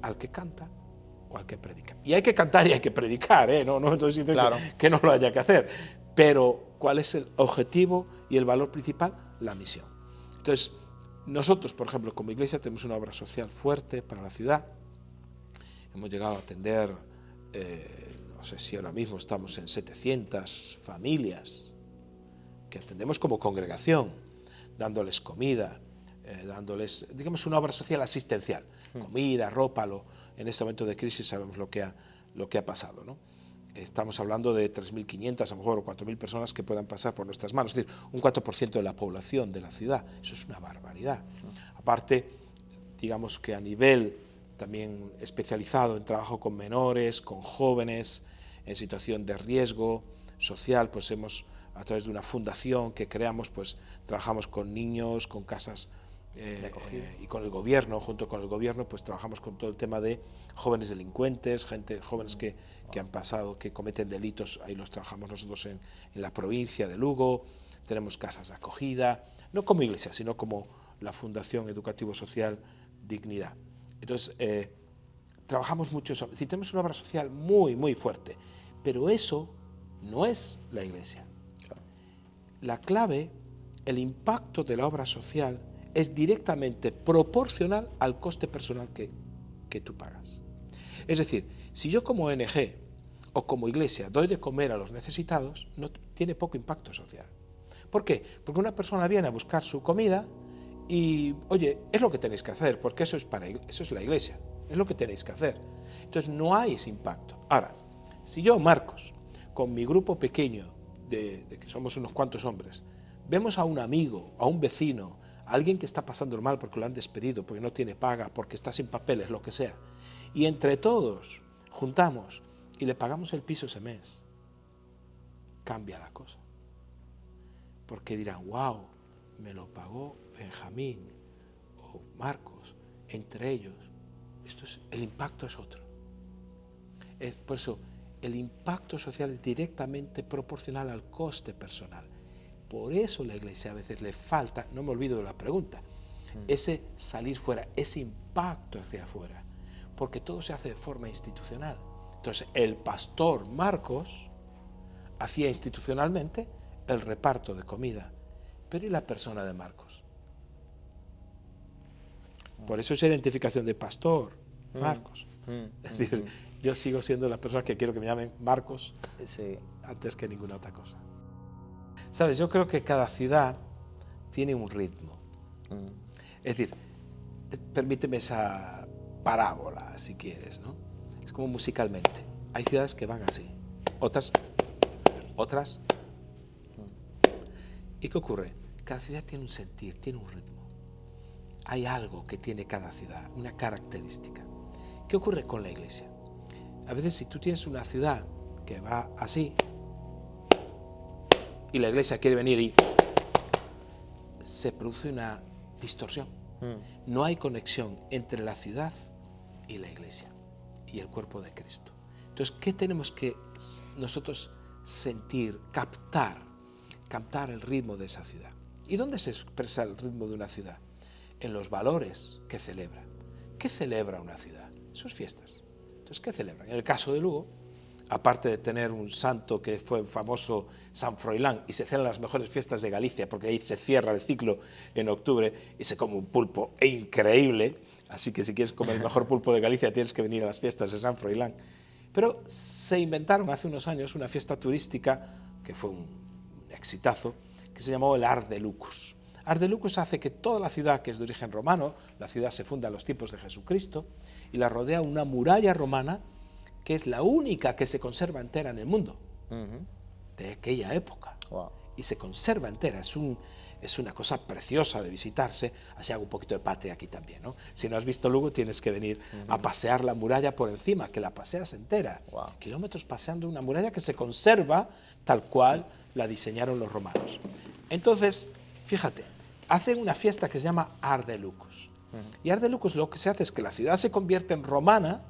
al que canta o al que predica. Y hay que cantar y hay que predicar, ¿eh? No estoy diciendo claro. que no lo haya que hacer, pero ¿cuál es el objetivo y el valor principal? La misión. Entonces, nosotros, por ejemplo, como Iglesia tenemos una obra social fuerte para la ciudad. Hemos llegado a atender, no sé si ahora mismo estamos en 700 familias que atendemos como congregación, dándoles comida, dándoles, digamos, una obra social asistencial, comida, ropa. En este momento de crisis sabemos lo que ha pasado, ¿no? Estamos hablando de 3.500, a lo mejor, o 4.000 personas que puedan pasar por nuestras manos, es decir, un 4% de la población de la ciudad. Eso es una barbaridad. Aparte, digamos que a nivel también especializado en trabajo con menores, con jóvenes, en situación de riesgo social, pues a través de una fundación que creamos, pues trabajamos con niños, con casas y con el gobierno, junto con el gobierno, pues trabajamos con todo el tema de jóvenes delincuentes, jóvenes que han pasado, que cometen delitos, ahí los trabajamos nosotros en la provincia de Lugo. Tenemos casas de acogida, no como iglesia, sino como la Fundación Educativo Social Dignidad. Entonces, trabajamos mucho eso, es decir, tenemos una obra social muy, muy fuerte, pero eso no es la iglesia. Claro. La clave, el impacto de la obra social es directamente proporcional al coste personal que tú pagas. Es decir, si yo como ONG o como iglesia doy de comer a los necesitados, no tiene poco impacto social. ¿Por qué? Porque una persona viene a buscar su comida y, oye, es lo que tenéis que hacer, porque eso es la iglesia, es lo que tenéis que hacer. Entonces no hay ese impacto. Ahora, si yo, Marcos, con mi grupo pequeño, de que somos unos cuantos hombres, vemos a un amigo, a un vecino, a alguien que está pasando mal porque lo han despedido, porque no tiene paga, porque está sin papeles, lo que sea, y entre todos juntamos y le pagamos el piso ese mes, cambia la cosa. Porque dirán, wow, me lo pagó Benjamín o Marcos, entre ellos. El impacto es otro. Por eso, el impacto social es directamente proporcional al coste personal. Por eso la iglesia a veces le falta, no me olvido de la pregunta, ese salir fuera, ese impacto hacia afuera, porque todo se hace de forma institucional. Entonces, el pastor Marcos hacía institucionalmente el reparto de comida, pero ¿y la persona de Marcos? Por eso esa identificación de pastor Marcos. Es decir, yo sigo siendo la persona que quiero que me llamen Marcos antes que ninguna otra cosa. ¿Sabes? Yo creo que cada ciudad tiene un ritmo. Es decir, permíteme esa parábola, si quieres, ¿no? Es como musicalmente. Hay ciudades que van así, otras. ¿Y qué ocurre? Cada ciudad tiene un sentir, tiene un ritmo. Hay algo que tiene cada ciudad, una característica. ¿Qué ocurre con la iglesia? A veces si tú tienes una ciudad que va así y la iglesia quiere venir y se produce una distorsión. No hay conexión entre la ciudad y la iglesia y el cuerpo de Cristo. Entonces, ¿qué tenemos que nosotros sentir, captar el ritmo de esa ciudad? ¿Y dónde se expresa el ritmo de una ciudad? En los valores que celebra. ¿Qué celebra una ciudad? Sus fiestas. Entonces, ¿qué celebran? En el caso de Lugo, aparte de tener un santo que fue famoso, San Froilán, y se celebran las mejores fiestas de Galicia, porque ahí se cierra el ciclo en octubre y se come un pulpo increíble, así que si quieres comer el mejor pulpo de Galicia tienes que venir a las fiestas de San Froilán. Pero se inventaron hace unos años una fiesta turística que fue un exitazo, que se llamó el Art de Lucus. Ardelucus hace que toda la ciudad, que es de origen romano, la ciudad se funda en los tiempos de Jesucristo, y la rodea una muralla romana que es la única que se conserva entera en el mundo de aquella época. Wow. Y se conserva entera, es una cosa preciosa de visitarse. Así hago un poquito de patria aquí también, ¿no? Si no has visto Lugo, tienes que venir a pasear la muralla por encima, que la paseas entera. Wow. Kilómetros paseando una muralla que se conserva tal cual la diseñaron los romanos. Entonces, fíjate, hacen una fiesta que se llama Ardelucus. Y Ardelucus lo que se hace es que la ciudad se convierte en romana,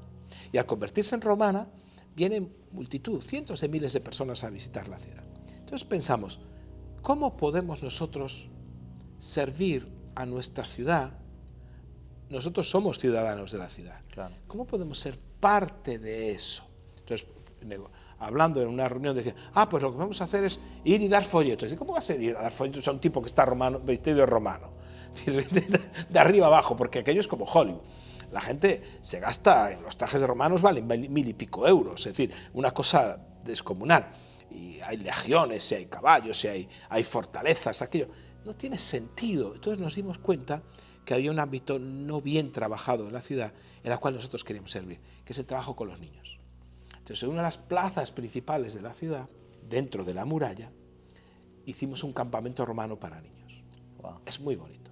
y al convertirse en romana, vienen multitud, cientos de miles de personas a visitar la ciudad. Entonces pensamos, ¿cómo podemos nosotros servir a nuestra ciudad? Nosotros somos ciudadanos de la ciudad. Claro. ¿Cómo podemos ser parte de eso? Entonces, hablando en una reunión, decía, pues lo que vamos a hacer es ir y dar folletos. ¿Y cómo va a ser ir a dar folletos a un tipo que está romano, vestido de romano? De arriba abajo, porque aquello es como Hollywood. La gente se gasta, en los trajes de romanos valen 1000 y pico euros, es decir, una cosa descomunal. Y hay legiones, y hay caballos, y hay fortalezas, aquello. No tiene sentido. Entonces nos dimos cuenta que había un ámbito no bien trabajado en la ciudad, en la cual nosotros queríamos servir, que es el trabajo con los niños. Entonces, en una de las plazas principales de la ciudad, dentro de la muralla, hicimos un campamento romano para niños. Wow. Es muy bonito.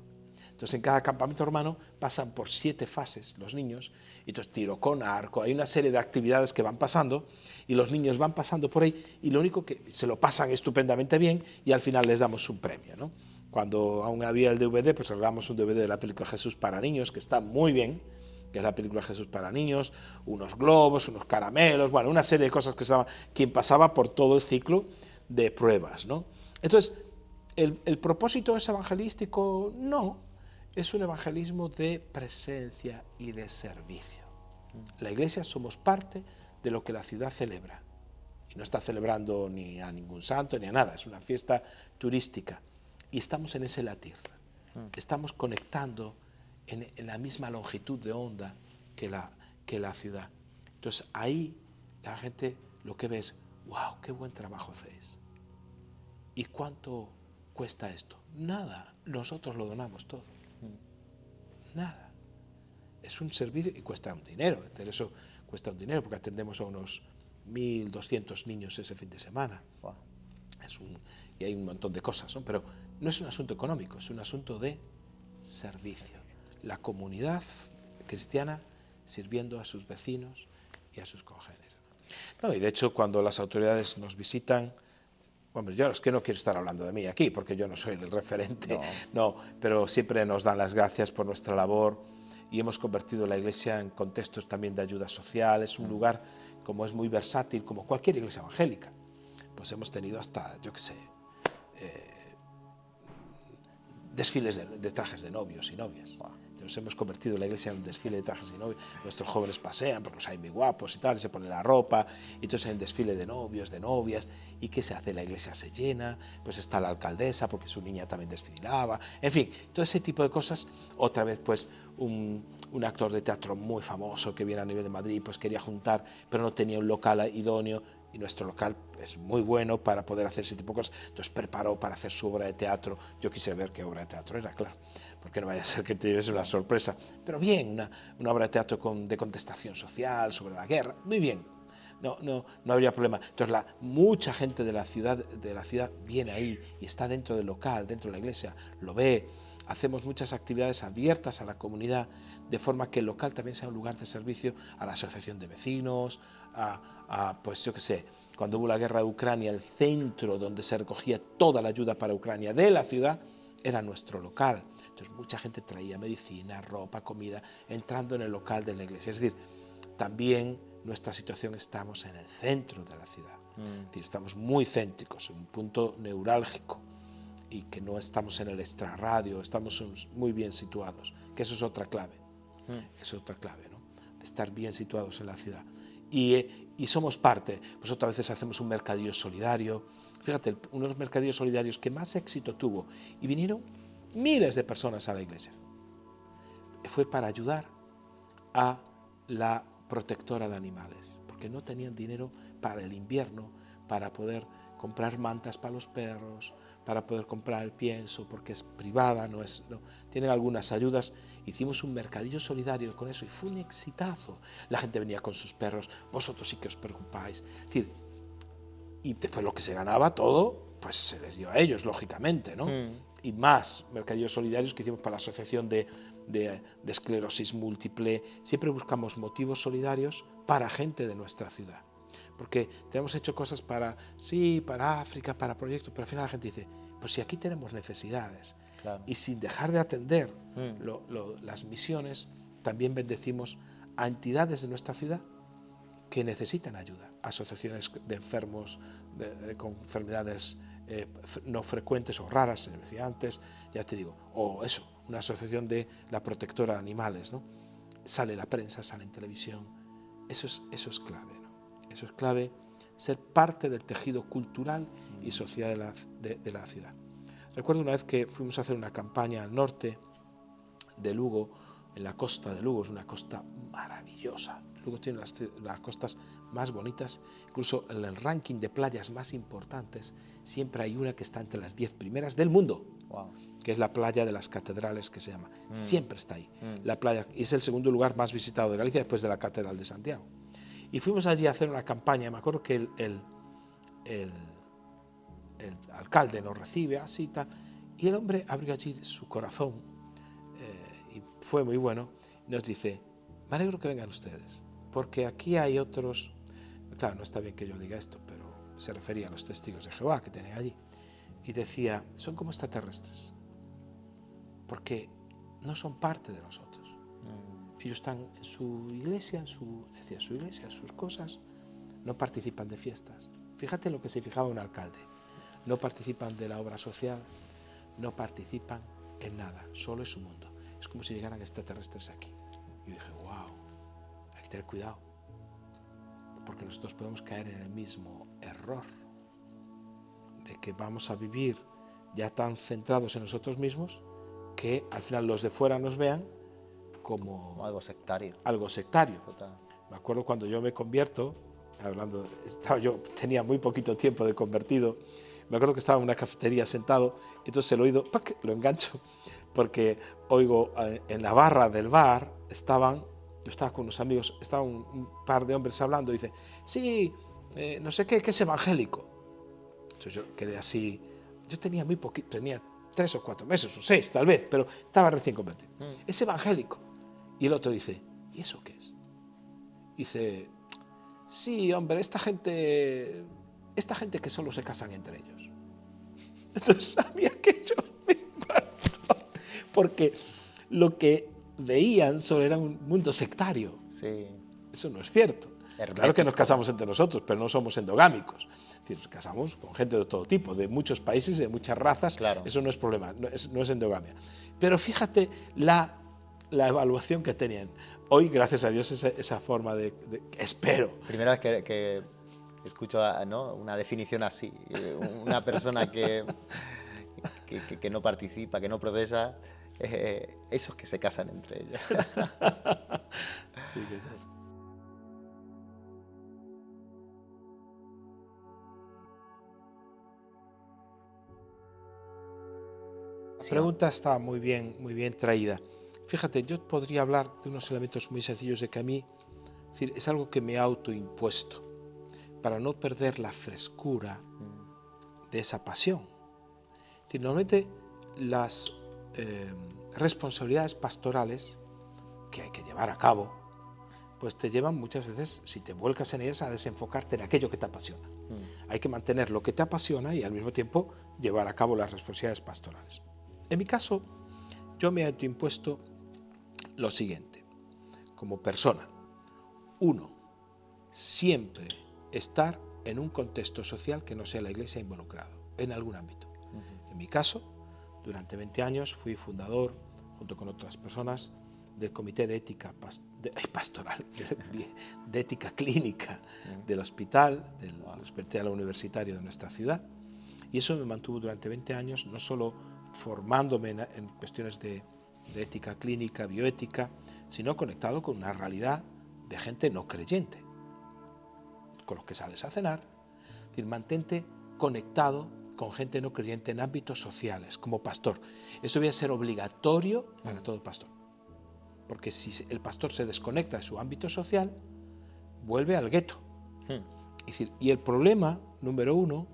Entonces, en cada campamento romano pasan por 7 fases los niños, y entonces tiro con arco, hay una serie de actividades que van pasando, y los niños van pasando por ahí, y lo único que se lo pasan estupendamente bien, y al final les damos un premio, ¿no? Cuando aún había el DVD, pues regalamos un DVD de la película Jesús para niños, que está muy bien, que es la película Jesús para niños, unos globos, unos caramelos, bueno, una serie de cosas que estaba, quien pasaba por todo el ciclo de pruebas, ¿no? Entonces, ¿el propósito es evangelístico? No. Es un evangelismo de presencia y de servicio. La Iglesia somos parte de lo que la ciudad celebra. Y no está celebrando ni a ningún santo ni a nada, es una fiesta turística. Y estamos en ese latir. Estamos conectando en la misma longitud de onda que la ciudad. Entonces ahí la gente lo que ve es, wow, qué buen trabajo hacéis. ¿Y cuánto cuesta esto? Nada, nosotros lo donamos todo. Nada. Es un servicio y cuesta un dinero. Eso cuesta un dinero porque atendemos a unos 1200 niños ese fin de semana. Wow. Y hay un montón de cosas, ¿no? Pero no es un asunto económico, es un asunto de servicio. La comunidad cristiana sirviendo a sus vecinos y a sus congéneres. No, y de hecho, cuando las autoridades nos visitan, hombre, yo es que no quiero estar hablando de mí aquí, porque yo no soy el referente, no, pero siempre nos dan las gracias por nuestra labor, y hemos convertido la iglesia en contextos también de ayuda social. Es un lugar, como es muy versátil, como cualquier iglesia evangélica. Pues hemos tenido hasta, yo qué sé, desfiles de trajes de novios y novias. Entonces hemos convertido la iglesia en un desfile de trajes y novios. Nuestros jóvenes pasean, porque los hay muy guapos y tal, y se ponen la ropa, y entonces hay un desfile de novios, de novias. ¿Y qué se hace? La iglesia se llena, pues está la alcaldesa, porque su niña también desfilaba. En fin, todo ese tipo de cosas. Otra vez, pues, un actor de teatro muy famoso que viene a nivel de Madrid, pues quería juntar, pero no tenía un local idóneo, y nuestro local es muy bueno para poder hacer ese tipo de cosas. Entonces preparó para hacer su obra de teatro. Yo quise ver qué obra de teatro era, claro, porque no vaya a ser que te lleves una sorpresa. Pero bien, una obra de teatro de contestación social, sobre la guerra, muy bien. No habría problema. Entonces mucha gente de la ciudad viene ahí y está dentro del local, dentro de la iglesia, lo ve. Hacemos muchas actividades abiertas a la comunidad, de forma que el local también sea un lugar de servicio a la asociación de vecinos, pues yo qué sé, cuando hubo la guerra de Ucrania, el centro donde se recogía toda la ayuda para Ucrania de la ciudad era nuestro local. Entonces mucha gente traía medicina, ropa, comida, entrando en el local de la iglesia. Es decir, también nuestra situación, estamos en el centro de la ciudad. Es decir, estamos muy céntricos, en un punto neurálgico, y que no estamos en el extrarradio, estamos muy bien situados, que eso es otra clave. Eso es otra clave, ¿no? De estar bien situados en la ciudad. Y somos parte. Pues otras veces hacemos un mercadillo solidario. Fíjate, uno de los mercadillos solidarios que más éxito tuvo, y vinieron miles de personas a la iglesia, fue para ayudar a la protectora de animales, porque no tenían dinero para el invierno, para poder comprar mantas para los perros, para poder comprar el pienso, porque es privada, no tienen algunas ayudas. Hicimos un mercadillo solidario con eso y fue un exitazo. La gente venía con sus perros, vosotros sí que os preocupáis. Es decir, y después lo que se ganaba todo, pues se les dio a ellos, lógicamente, ¿no? Y más mercadillos solidarios que hicimos para la Asociación de Esclerosis Múltiple. Siempre buscamos motivos solidarios para gente de nuestra ciudad. Porque tenemos hecho cosas para África, para proyectos, pero al final la gente dice, pues si aquí tenemos necesidades. Claro. Y sin dejar de atender las misiones, también bendecimos a entidades de nuestra ciudad que necesitan ayuda, asociaciones de enfermos con enfermedades no frecuentes o raras, se decía antes, ya te digo, o eso, una asociación de la protectora de animales, ¿no? Sale en la prensa, sale en televisión, eso es clave, ¿no? Eso es clave, ser parte del tejido cultural y social de la ciudad. Recuerdo una vez que fuimos a hacer una campaña al norte de Lugo, en la costa de Lugo, es una costa maravillosa. Lugo tiene las costas más bonitas, incluso en el ranking de playas más importantes, siempre hay una que está entre las 10 primeras del mundo, que es la playa de las Catedrales, que se llama. Siempre está ahí. La playa, y es el segundo lugar más visitado de Galicia después de la Catedral de Santiago. Y fuimos allí a hacer una campaña, me acuerdo que el alcalde nos recibe así, tal, y el hombre abrió allí su corazón, y fue muy bueno, y nos dice, me alegro que vengan ustedes, porque aquí hay otros, claro, no está bien que yo diga esto, pero se refería a los testigos de Jehová que tienen allí, y decía, son como extraterrestres, porque no son parte de nosotros. Ellos están en su iglesia, decía su iglesia, sus cosas, no participan de fiestas. Fíjate lo que se fijaba un alcalde, no participan de la obra social, no participan en nada, solo es su mundo. Es como si llegaran extraterrestres aquí. Yo dije, wow, hay que tener cuidado, porque nosotros podemos caer en el mismo error de que vamos a vivir ya tan centrados en nosotros mismos que al final los de fuera nos vean como algo sectario. Algo sectario. Total. Me acuerdo cuando yo me convierto, tenía muy poquito tiempo de convertido, me acuerdo que estaba en una cafetería sentado, entonces el oído, ¡pac!, lo engancho, porque oigo en la barra del bar, yo estaba con unos amigos, estaba un par de hombres hablando, y dice, sí, no sé qué, que es evangélico. Entonces yo quedé así, yo tenía muy poquito, tenía 3 o 4 meses, o 6 tal vez, pero estaba recién convertido. Es evangélico. Y el otro dice, ¿y eso qué es? Dice, sí, hombre, esta gente que solo se casan entre ellos. Entonces a mí aquello me impactó, porque lo que veían solo era un mundo sectario. Sí. Eso no es cierto. Hermético. Claro que nos casamos entre nosotros, pero no somos endogámicos. Es decir, nos casamos con gente de todo tipo, de muchos países, de muchas razas. Claro. Eso no es problema, no es endogamia. Pero fíjate la evaluación que tenían. Hoy, gracias a Dios, esa forma espero. Primera vez que escucho, ¿no?, una definición así. Una persona que no participa, que no procesa, esos que se casan entre ellos. Sí, que es eso. La pregunta está muy bien traída. Fíjate, yo podría hablar de unos elementos muy sencillos de que a mí, es decir, es algo que me he autoimpuesto para no perder la frescura de esa pasión. Es decir, normalmente las responsabilidades pastorales que hay que llevar a cabo, pues te llevan muchas veces, si te vuelcas en ellas, a desenfocarte en aquello que te apasiona. Hay que mantener lo que te apasiona y al mismo tiempo llevar a cabo las responsabilidades pastorales. En mi caso, yo me he autoimpuesto lo siguiente, como persona. 1, siempre estar en un contexto social que no sea la Iglesia involucrado, en algún ámbito. En mi caso, durante 20 años fui fundador, junto con otras personas, del Comité de Ética Pastoral, de Ética Clínica del hospital, universitario de nuestra ciudad. Y eso me mantuvo durante 20 años, no solo formándome en cuestiones de ética clínica, bioética, sino conectado con una realidad de gente no creyente, con los que sales a cenar. Es decir, mantente conectado con gente no creyente en ámbitos sociales, como pastor. Esto debe ser obligatorio para todo pastor. Porque si el pastor se desconecta de su ámbito social, vuelve al gueto. Es decir, y el problema número uno,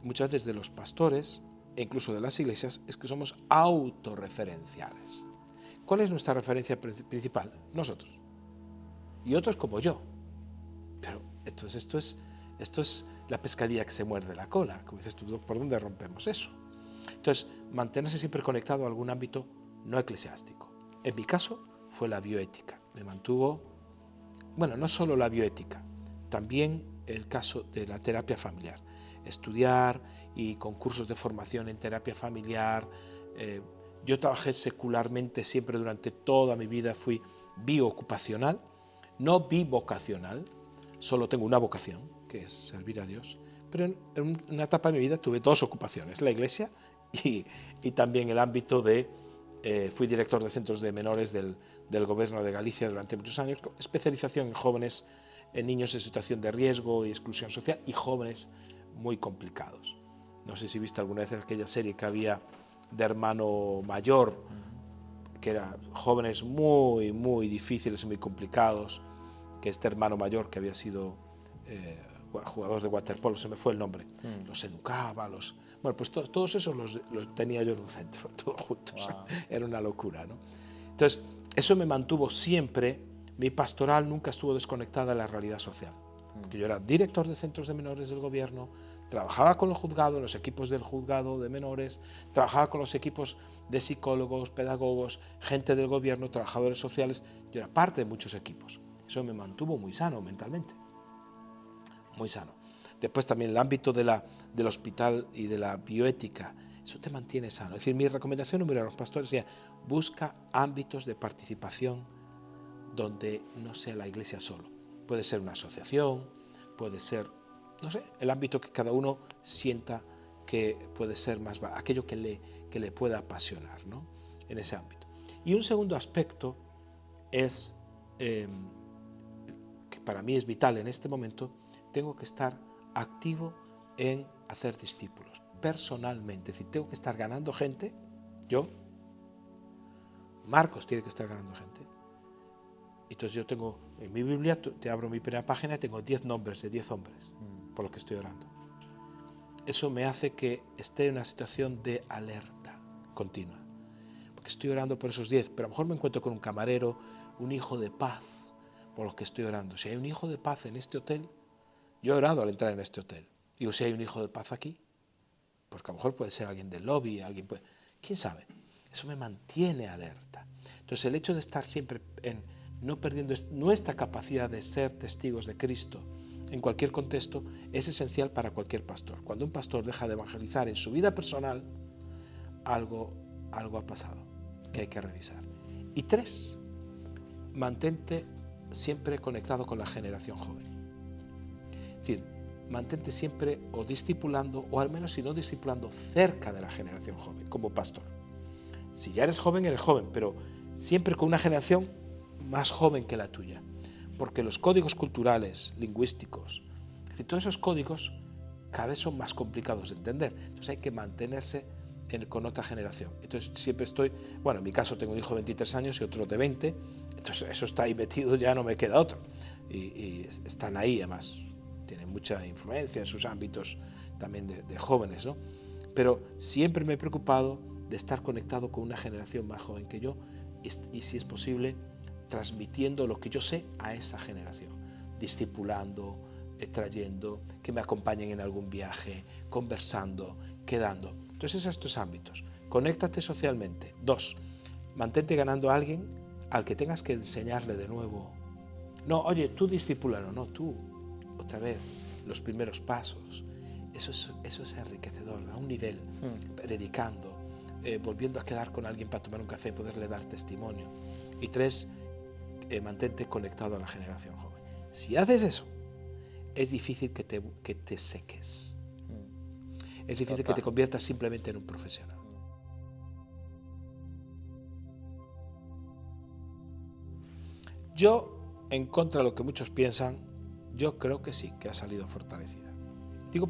muchas veces de los pastores, e incluso de las iglesias, es que somos autorreferenciales. ¿Cuál es nuestra referencia principal? Nosotros. Y otros como yo. Pero entonces esto es la pescadilla que se muerde la cola. Como dices tú, ¿por dónde rompemos eso? Entonces, mantenerse siempre conectado a algún ámbito no eclesiástico. En mi caso fue la bioética. Me mantuvo, bueno, no solo la bioética, también el caso de la terapia familiar. Estudiar y concursos de formación en terapia familiar. Yo trabajé secularmente siempre durante toda mi vida, fui bioocupacional, no bivocacional, solo tengo una vocación, que es servir a Dios, pero en una etapa de mi vida tuve dos ocupaciones, la iglesia y también el ámbito de, fui director de centros de menores del gobierno de Galicia durante muchos años, con especialización en jóvenes, en niños en situación de riesgo y exclusión social y jóvenes muy complicados. No sé si viste alguna vez aquella serie que había de Hermano Mayor, que eran jóvenes muy, muy difíciles y muy complicados, que este hermano mayor que había sido jugador de waterpolo, se me fue el nombre, los educaba, bueno, pues todos esos los tenía yo en un centro, todos juntos. Wow. Era una locura, ¿no? Entonces, eso me mantuvo siempre, mi pastoral nunca estuvo desconectada de la realidad social. Porque yo era director de centros de menores del gobierno, trabajaba con el juzgado, los equipos del juzgado de menores, trabajaba con los equipos de psicólogos, pedagogos, gente del gobierno, trabajadores sociales. Yo era parte de muchos equipos. Eso me mantuvo muy sano mentalmente, muy sano. Después también el ámbito del hospital y de la bioética, eso te mantiene sano. Es decir, mi recomendación número uno a los pastores sería: busca ámbitos de participación donde no sea la iglesia solo. Puede ser una asociación, puede ser, no sé, el ámbito que cada uno sienta que puede ser más, aquello que le pueda apasionar, ¿no? En ese ámbito. Y un segundo aspecto es, que para mí es vital en este momento, tengo que estar activo en hacer discípulos, personalmente. Es decir, tengo que estar ganando gente, yo, Marcos tiene que estar ganando gente. Entonces yo tengo, en mi Biblia, te abro mi primera página y tengo 10 nombres de 10 hombres por los que estoy orando. Eso me hace que esté en una situación de alerta continua. Porque estoy orando por esos 10, pero a lo mejor me encuentro con un camarero, un hijo de paz por los que estoy orando. Si hay un hijo de paz en este hotel, yo he orado al entrar en este hotel. Digo, si hay un hijo de paz aquí, porque a lo mejor puede ser alguien del lobby, ¿quién sabe? Eso me mantiene alerta. Entonces el hecho de estar siempre no perdiendo nuestra capacidad de ser testigos de Cristo en cualquier contexto es esencial para cualquier pastor. Cuando un pastor deja de evangelizar en su vida personal, algo ha pasado que hay que revisar. Y 3, mantente siempre conectado con la generación joven. Es decir, mantente siempre o discipulando, o al menos si no discipulando, cerca de la generación joven, como pastor. Si ya eres joven, pero siempre con una generación más joven que la tuya. Porque los códigos culturales, lingüísticos, es decir, todos esos códigos cada vez son más complicados de entender. Entonces hay que mantenerse con otra generación. Entonces siempre estoy, bueno, en mi caso tengo un hijo de 23 años y otro de 20, entonces eso está ahí metido, ya no me queda otro. Y están ahí, además, tienen mucha influencia en sus ámbitos también de jóvenes, ¿no? Pero siempre me he preocupado de estar conectado con una generación más joven que yo y si es posible, transmitiendo lo que yo sé a esa generación, discipulando, trayendo, que me acompañen en algún viaje, conversando, quedando. Entonces esos 3 ámbitos. Conéctate socialmente. 2, mantente ganando a alguien al que tengas que enseñarle de nuevo. No, oye, tú discípulalo, no, tú, otra vez, los primeros pasos. Eso es enriquecedor, a un nivel, predicando, volviendo a quedar con alguien para tomar un café y poderle dar testimonio. Y 3, mantente conectado a la generación joven. Si haces eso, es difícil que te seques. Es difícil que te conviertas simplemente en un profesional. Yo, en contra de lo que muchos piensan, yo creo que sí, que ha salido fortalecida.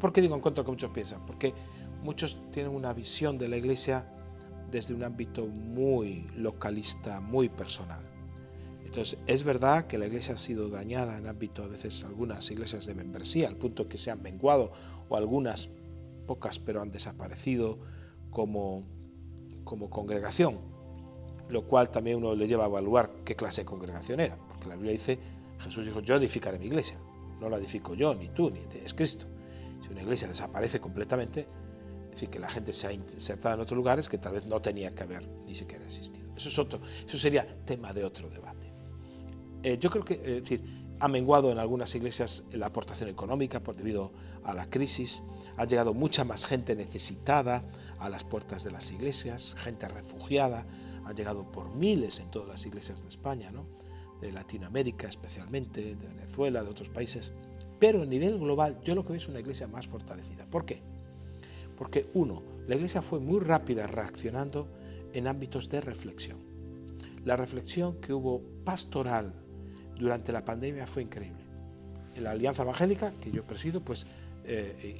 ¿Por qué digo en contra de lo que muchos piensan? Porque muchos tienen una visión de la Iglesia desde un ámbito muy localista, muy personal. Entonces, es verdad que la Iglesia ha sido dañada en ámbito, a veces, algunas iglesias de membresía, al punto que se han menguado, o algunas, pocas, pero han desaparecido como congregación, lo cual también uno le lleva a evaluar qué clase de congregación era, porque la Biblia dice, Jesús dijo, yo edificaré mi iglesia, no la edifico yo, ni tú, ni es Cristo. Si una iglesia desaparece completamente, es decir, que la gente se ha insertado en otros lugares que tal vez no tenía que haber ni siquiera existido. Eso sería tema de otro debate. Yo creo que, es decir, ha menguado en algunas iglesias la aportación económica debido a la crisis, ha llegado mucha más gente necesitada a las puertas de las iglesias, gente refugiada, ha llegado por miles en todas las iglesias de España, ¿no? De Latinoamérica especialmente, de Venezuela, de otros países, pero a nivel global yo lo que veo es una iglesia más fortalecida. ¿Por qué? Porque uno, la iglesia fue muy rápida reaccionando en ámbitos de reflexión. La reflexión que hubo pastoral durante la pandemia fue increíble. En la Alianza Evangélica, que yo presido,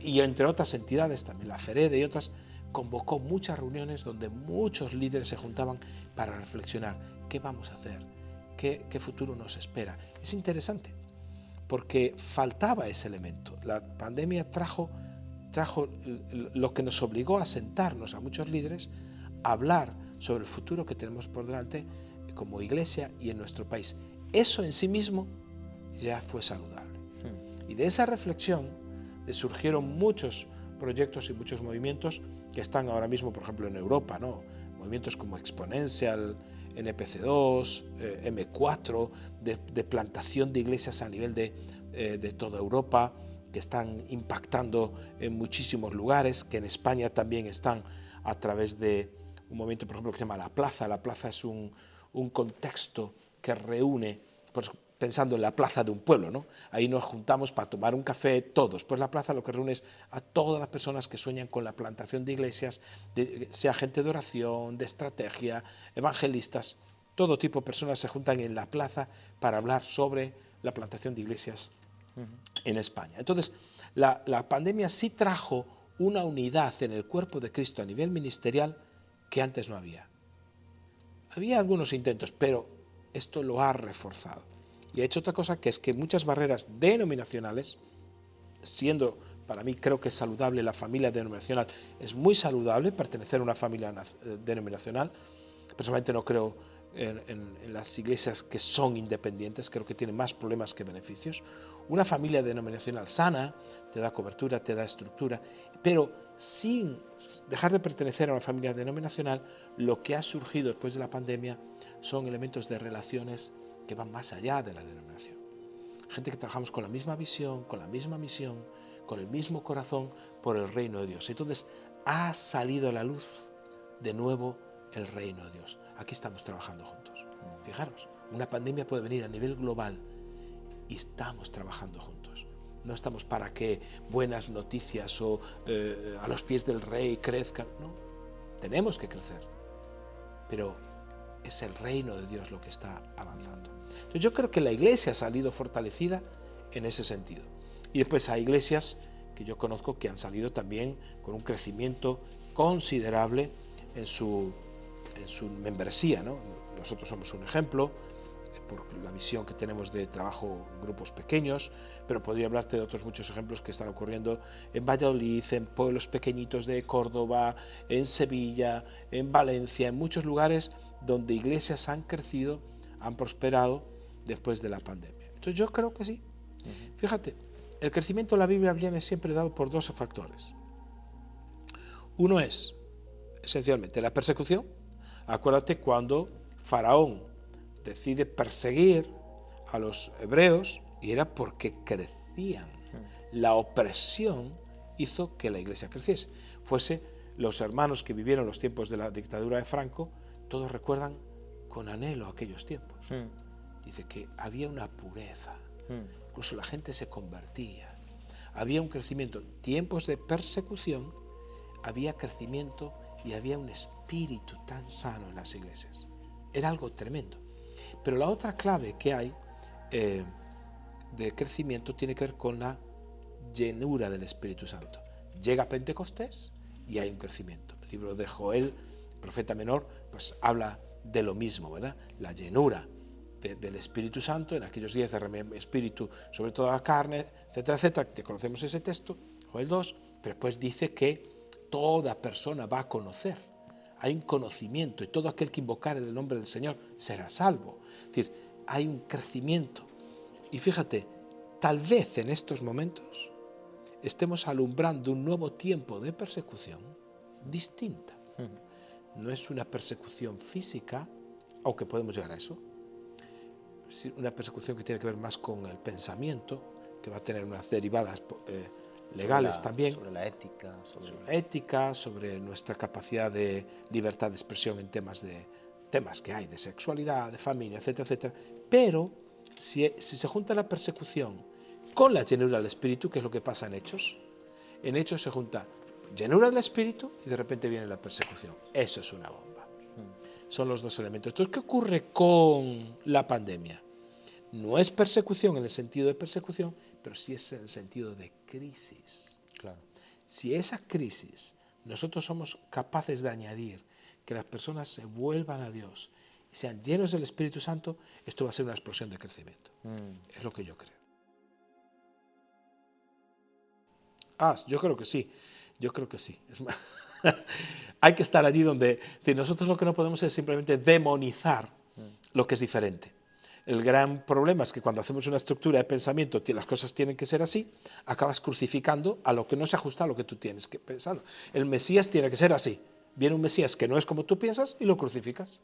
y entre otras entidades, también la FEREDE y otras, convocó muchas reuniones donde muchos líderes se juntaban para reflexionar qué vamos a hacer, qué futuro nos espera. Es interesante, porque faltaba ese elemento. La pandemia trajo lo que nos obligó a sentarnos a muchos líderes, a hablar sobre el futuro que tenemos por delante como iglesia y en nuestro país. Eso en sí mismo ya fue saludable. Y de esa reflexión surgieron muchos proyectos y muchos movimientos que están ahora mismo, por ejemplo, en Europa, ¿no? Movimientos como Exponential, NPC2, M4, de plantación de iglesias a nivel de toda Europa, que están impactando en muchísimos lugares, que en España también están a través de un movimiento, por ejemplo, que se llama La Plaza. La Plaza es un contexto que reúne, pues, pensando en la plaza de un pueblo, ¿no? Ahí nos juntamos para tomar un café todos. Pues la plaza lo que reúne es a todas las personas que sueñan con la plantación de iglesias, sea gente de oración, de estrategia, evangelistas, todo tipo de personas se juntan en la plaza para hablar sobre la plantación de iglesias en España. Entonces, la pandemia sí trajo una unidad en el cuerpo de Cristo a nivel ministerial que antes no había. Había algunos intentos, pero esto lo ha reforzado. Y ha hecho otra cosa, que es que muchas barreras denominacionales, siendo, para mí creo que es saludable la familia denominacional, es muy saludable pertenecer a una familia denominacional. Personalmente no creo en las iglesias que son independientes, creo que tienen más problemas que beneficios. Una familia denominacional sana te da cobertura, te da estructura, pero sin dejar de pertenecer a una familia denominacional, lo que ha surgido después de la pandemia son elementos de relaciones que van más allá de la denominación. Gente que trabajamos con la misma visión, con la misma misión, con el mismo corazón por el reino de Dios. Entonces ha salido a la luz de nuevo el reino de Dios. Aquí estamos trabajando juntos. Fijaros, una pandemia puede venir a nivel global y estamos trabajando juntos. No estamos para que buenas noticias o a los pies del rey crezcan. No, tenemos que crecer. Pero es el reino de Dios lo que está avanzando. Entonces yo creo que la iglesia ha salido fortalecida en ese sentido. Y después hay iglesias que yo conozco que han salido también con un crecimiento considerable en su membresía, ¿no? Nosotros somos un ejemplo por la visión que tenemos de trabajo en grupos pequeños, pero podría hablarte de otros muchos ejemplos que están ocurriendo en Valladolid, en pueblos pequeñitos de Córdoba, en Sevilla, en Valencia, en muchos lugares donde iglesias han crecido, han prosperado después de la pandemia. Entonces yo creo que sí. Fíjate, el crecimiento de la Biblia viene siempre dado por dos factores. Uno es, esencialmente, la persecución. Acuérdate cuando Faraón decide perseguir a los hebreos, y era porque crecían. La opresión hizo que la iglesia creciese. Fuese los hermanos que vivieron los tiempos de la dictadura de Franco, todos recuerdan con anhelo aquellos tiempos. Dice que había una pureza, incluso la gente se convertía, había un crecimiento. Tiempos de persecución, había crecimiento y había un espíritu tan sano en las iglesias. Era algo tremendo. Pero la otra clave que hay de crecimiento tiene que ver con la llenura del Espíritu Santo. Llega Pentecostés y hay un crecimiento. El libro de Joel, profeta menor, pues habla de lo mismo, ¿verdad? La llenura del Espíritu Santo en aquellos días de Espíritu sobre toda la carne, etcétera, etcétera. Que conocemos ese texto, Joel 2, pero después dice que toda persona va a conocer. Hay un conocimiento y todo aquel que invocare el nombre del Señor será salvo. Es decir, hay un crecimiento. Y fíjate, tal vez en estos momentos estemos alumbrando un nuevo tiempo de persecución distinta. No es una persecución física, aunque podemos llegar a eso, es una persecución que tiene que ver más con el pensamiento, que va a tener unas derivadas legales también. Sobre la ética. Sobre la ética, sobre nuestra capacidad de libertad de expresión en temas que hay, de sexualidad, de familia, etcétera, etcétera. Pero si se junta la persecución con la llenura del Espíritu, que es lo que pasa en Hechos se junta llenura del Espíritu y de repente viene la persecución. Eso es una bomba. Son los dos elementos. Entonces, ¿qué ocurre con la pandemia? No es persecución en el sentido de persecución, pero sí es en el sentido de crisis. Claro. Si esa crisis nosotros somos capaces de añadir que las personas se vuelvan a Dios y sean llenos del Espíritu Santo, esto va a ser una explosión de crecimiento. Es lo que yo creo. Yo creo que sí. Yo creo que sí. Hay que estar allí donde... nosotros lo que no podemos es simplemente demonizar lo que es diferente. El gran problema es que cuando hacemos una estructura de pensamiento, las cosas tienen que ser así, acabas crucificando a lo que no se ajusta a lo que tú tienes que pensar. El Mesías tiene que ser así. Viene un Mesías que no es como tú piensas y lo crucificas.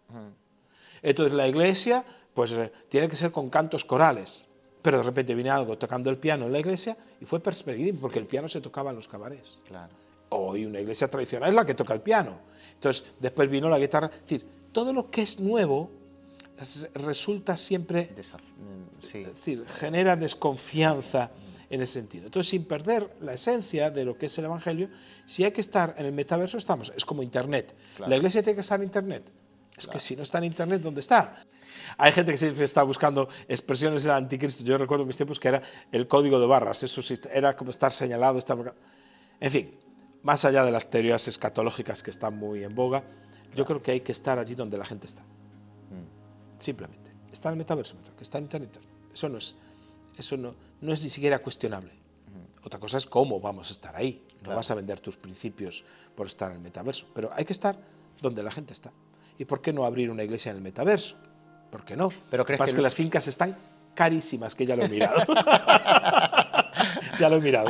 Entonces la iglesia pues tiene que ser con cantos corales. Pero de repente viene algo tocando el piano en la iglesia y fue perseguido porque el piano se tocaba en los cabarets. Claro. Hoy una iglesia tradicional es la que toca el piano. Entonces después vino la guitarra. Es decir, todo lo que es nuevo resulta siempre, es decir, genera desconfianza en ese sentido. Entonces, sin perder la esencia de lo que es el Evangelio, si hay que estar en el metaverso, estamos. Es como Internet. Claro. La iglesia tiene que estar en Internet. Es que si no está en Internet, ¿dónde está? Hay gente que siempre está buscando expresiones del anticristo. Yo recuerdo en mis tiempos que era el código de barras. Eso sí, era como estar señalado. En fin, más allá de las teorías escatológicas que están muy en boga, yo creo que hay que estar allí donde la gente está. Simplemente. Está en el metaverso, que está en Internet. Eso no es ni siquiera cuestionable. Otra cosa es cómo vamos a estar ahí. No vas a vender tus principios por estar en el metaverso. Pero hay que estar donde la gente está. ¿Y por qué no abrir una iglesia en el metaverso? ¿Por qué no? Pero crees que las fincas están carísimas, que ya lo he mirado. Ya lo he mirado.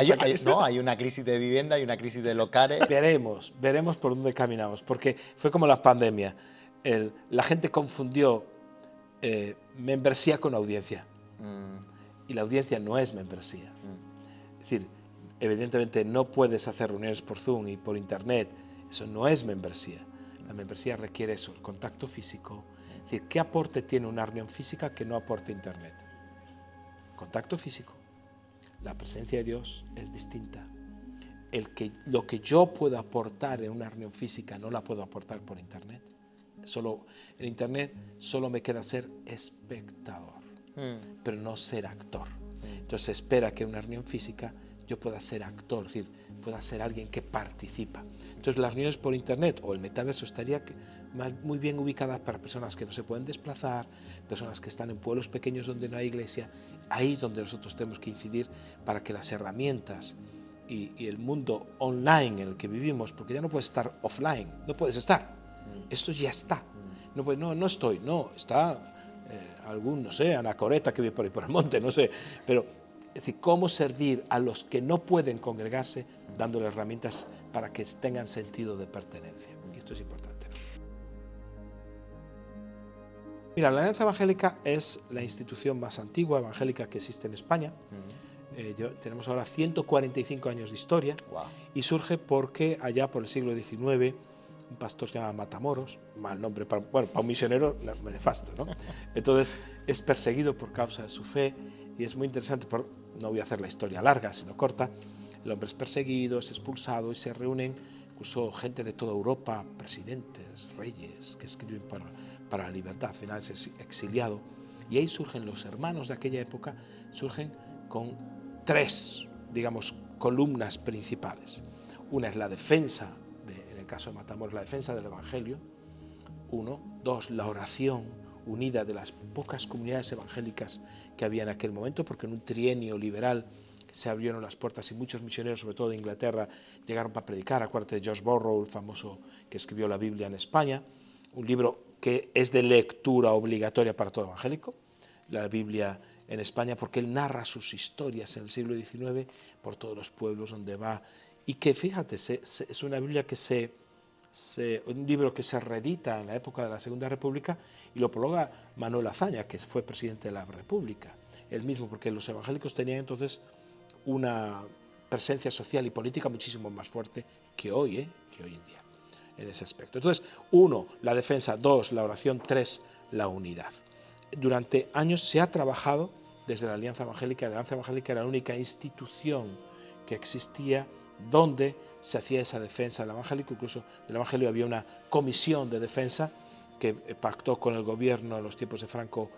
Hay una crisis de vivienda, hay una crisis de locales. Veremos por dónde caminamos. Porque fue como la pandemia. La gente confundió membresía con audiencia. Y la audiencia no es membresía. Es decir, evidentemente no puedes hacer reuniones por Zoom y por Internet. Eso no es membresía. La membresía requiere eso, el contacto físico. Es decir, ¿qué aporte tiene una reunión física que no aporte Internet? Contacto físico. La presencia de Dios es distinta. Lo que yo puedo aportar en una reunión física no la puedo aportar por Internet. En Internet solo me queda ser espectador, pero no ser actor. Entonces se espera que en una reunión física yo pueda ser actor, es decir, pueda ser alguien que participa. Entonces las reuniones por Internet o el metaverso estaría muy bien ubicadas para personas que no se pueden desplazar, personas que están en pueblos pequeños donde no hay iglesia, ahí donde nosotros tenemos que incidir para que las herramientas y el mundo online en el que vivimos, porque ya no puedes estar offline, no puedes estar. Esto ya está. No estoy, no, está no sé, anacoreta que vive por ahí por el monte, no sé. Pero, es decir, cómo servir a los que no pueden congregarse dándole herramientas para que tengan sentido de pertenencia. Y esto es importante. Mira, la Alianza Evangélica es la institución más antigua evangélica que existe en España. Tenemos ahora 145 años de historia. Wow. Y surge porque allá por el siglo XIX un pastor se llama Matamoros, mal nombre para un misionero nefasto, ¿no? Entonces es perseguido por causa de su fe y es muy interesante, no voy a hacer la historia larga, sino corta. El hombre es perseguido, es expulsado y se reúnen incluso gente de toda Europa, presidentes, reyes, que escriben para la libertad, al final es exiliado. Y ahí surgen los hermanos de aquella época, surgen con tres, digamos, columnas principales. Una es la defensa caso de Matamoros, la defensa del Evangelio, 1, 2, la oración unida de las pocas comunidades evangélicas que había en aquel momento, porque en un trienio liberal se abrieron las puertas y muchos misioneros, sobre todo de Inglaterra, llegaron para predicar. Acuérdate de George Borrow, el famoso que escribió la Biblia en España, un libro que es de lectura obligatoria para todo evangélico, la Biblia en España, porque él narra sus historias en el siglo XIX por todos los pueblos donde va, y que, fíjate, es una Biblia que un libro que se reedita en la época de la Segunda República y lo prologa Manuel Azaña, que fue presidente de la República, él mismo, porque los evangélicos tenían entonces una presencia social y política muchísimo más fuerte que hoy en día, en ese aspecto. Entonces, 1, la defensa; 2, la oración; 3, la unidad. Durante años se ha trabajado desde la Alianza Evangélica. La Alianza Evangélica era la única institución que existía donde se hacía esa defensa del Evangelio. Incluso del Evangelio había una comisión de defensa que pactó con el gobierno en los tiempos de Franco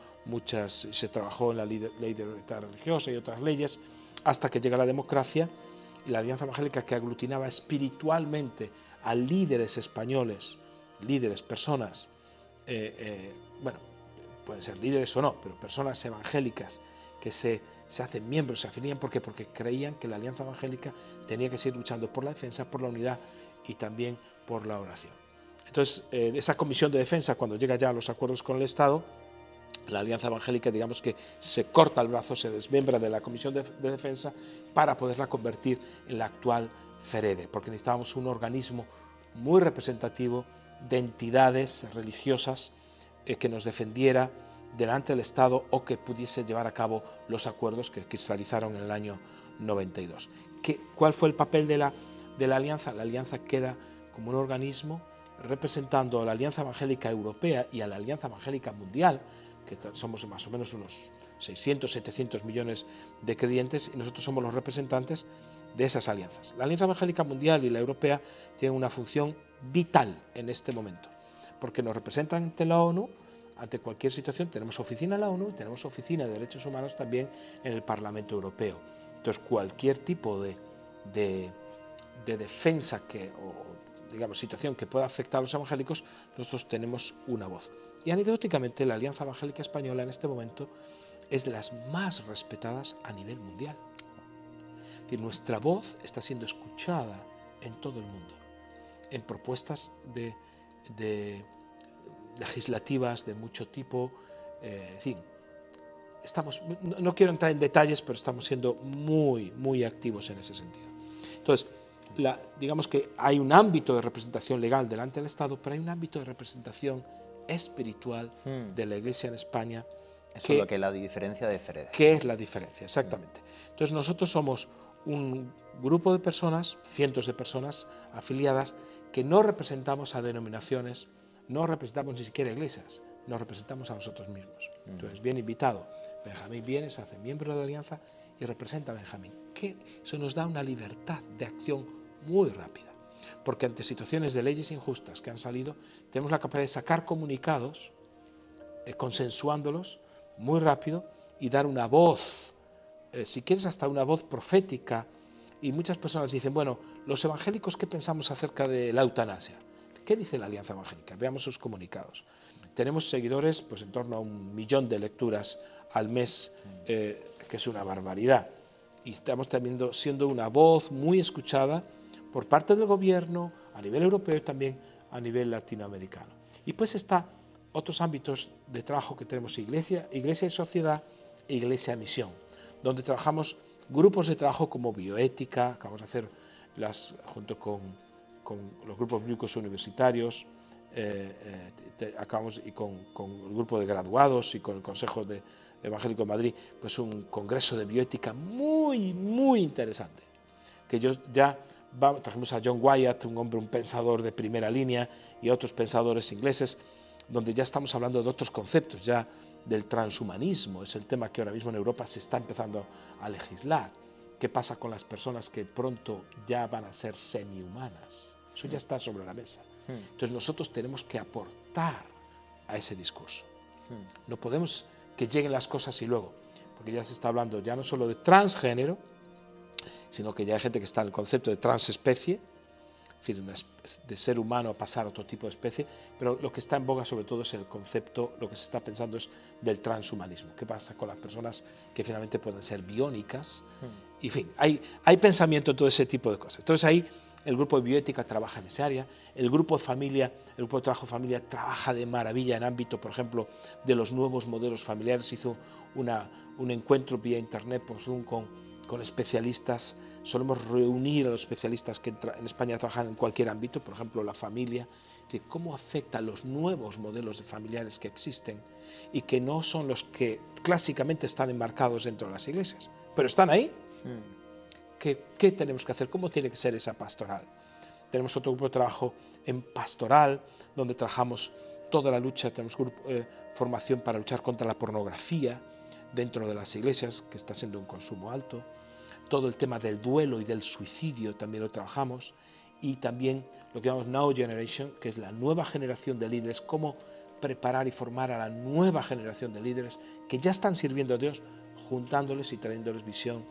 se trabajó en la ley de libertad religiosa y otras leyes, hasta que llega la democracia y la Alianza Evangélica, que aglutinaba espiritualmente a líderes españoles, personas, bueno, pueden ser líderes o no, pero personas evangélicas que se hacen miembros, se afilian. ¿Por qué? Porque creían que la Alianza Evangélica tenía que seguir luchando por la defensa, por la unidad y también por la oración. Entonces, esa comisión de defensa, cuando llega ya a los acuerdos con el Estado, la Alianza Evangélica, digamos que se corta el brazo, se desmembra de la comisión de defensa para poderla convertir en la actual FEREDE, porque necesitábamos un organismo muy representativo de entidades religiosas que nos defendiera delante del Estado o que pudiese llevar a cabo los acuerdos que cristalizaron en el año 92. ¿Cuál fue el papel de la Alianza? La Alianza queda como un organismo representando a la Alianza Evangélica Europea y a la Alianza Evangélica Mundial, que somos más o menos unos 600, 700 millones de creyentes, y nosotros somos los representantes de esas alianzas. La Alianza Evangélica Mundial y la Europea tienen una función vital en este momento, porque nos representan ante la ONU, ante cualquier situación. Tenemos oficina en la ONU y tenemos oficina de derechos humanos también en el Parlamento Europeo. Entonces, cualquier tipo de defensa o, digamos, situación que pueda afectar a los evangélicos, nosotros tenemos una voz. Y anecdóticamente, la Alianza Evangélica Española en este momento es de las más respetadas a nivel mundial. Es decir, nuestra voz está siendo escuchada en todo el mundo, en propuestas legislativas de mucho tipo, en fin, no quiero entrar en detalles, pero estamos siendo muy, muy activos en ese sentido. Entonces, digamos que hay un ámbito de representación legal delante del Estado, pero hay un ámbito de representación espiritual de la Iglesia en España. Eso es lo que es la diferencia de FEREDE. ¿Qué es la diferencia? Exactamente. Entonces, nosotros somos un grupo de personas, cientos de personas afiliadas, que no representamos a denominaciones, no representamos ni siquiera iglesias, nos representamos a nosotros mismos. Entonces, bien invitado, Benjamín viene, se hace miembro de la Alianza y representa a Benjamín. Eso nos da una libertad de acción muy rápida, porque ante situaciones de leyes injustas que han salido, tenemos la capacidad de sacar comunicados, consensuándolos muy rápido y dar una voz, si quieres hasta una voz profética. Y muchas personas dicen, bueno, los evangélicos, ¿qué pensamos acerca de la eutanasia? ¿Qué dice la Alianza Evangélica? Veamos sus comunicados. Tenemos seguidores, pues en torno a 1 millón de lecturas al mes, que es una barbaridad. Y estamos también siendo una voz muy escuchada por parte del gobierno, a nivel europeo y también a nivel latinoamericano. Y pues está otros ámbitos de trabajo que tenemos: iglesia y sociedad e iglesia y misión, donde trabajamos grupos de trabajo como bioética, acabamos de hacer junto con los grupos bíblicos universitarios, y con el grupo de graduados y con el Consejo Evangélico de Madrid, pues un congreso de bioética muy, muy interesante. Trajimos a John Wyatt, un pensador de primera línea, y otros pensadores ingleses, donde ya estamos hablando de otros conceptos, ya del transhumanismo. Es el tema que ahora mismo en Europa se está empezando a legislar. ¿Qué pasa con las personas que pronto ya van a ser semi-humanas? Eso ya está sobre la mesa. Entonces nosotros tenemos que aportar a ese discurso. No podemos que lleguen las cosas y luego, porque ya se está hablando ya no solo de transgénero, sino que ya hay gente que está en el concepto de transespecie, decir, de ser humano a pasar a otro tipo de especie, pero lo que está en boga sobre todo es el concepto, lo que se está pensando es del transhumanismo. ¿Qué pasa con las personas que finalmente pueden ser biónicas? Y en fin, hay pensamiento en todo ese tipo de cosas. Entonces ahí el grupo de bioética trabaja en esa área, el grupo de familia, el grupo de trabajo familia trabaja de maravilla en ámbito, por ejemplo, de los nuevos modelos familiares. Hizo un encuentro vía internet por Zoom con especialistas. Solemos reunir a los especialistas que en España trabajan en cualquier ámbito, por ejemplo, la familia, de cómo afecta a los nuevos modelos de familiares que existen y que no son los que clásicamente están enmarcados dentro de las iglesias, pero están ahí. ¿Qué tenemos que hacer? ¿Cómo tiene que ser esa pastoral? Tenemos otro grupo de trabajo en pastoral, donde trabajamos toda la lucha, tenemos formación para luchar contra la pornografía dentro de las iglesias, que está siendo un consumo alto. Todo el tema del duelo y del suicidio también lo trabajamos. Y también lo que llamamos Now Generation, que es la nueva generación de líderes, cómo preparar y formar a la nueva generación de líderes que ya están sirviendo a Dios, juntándoles y trayéndoles visión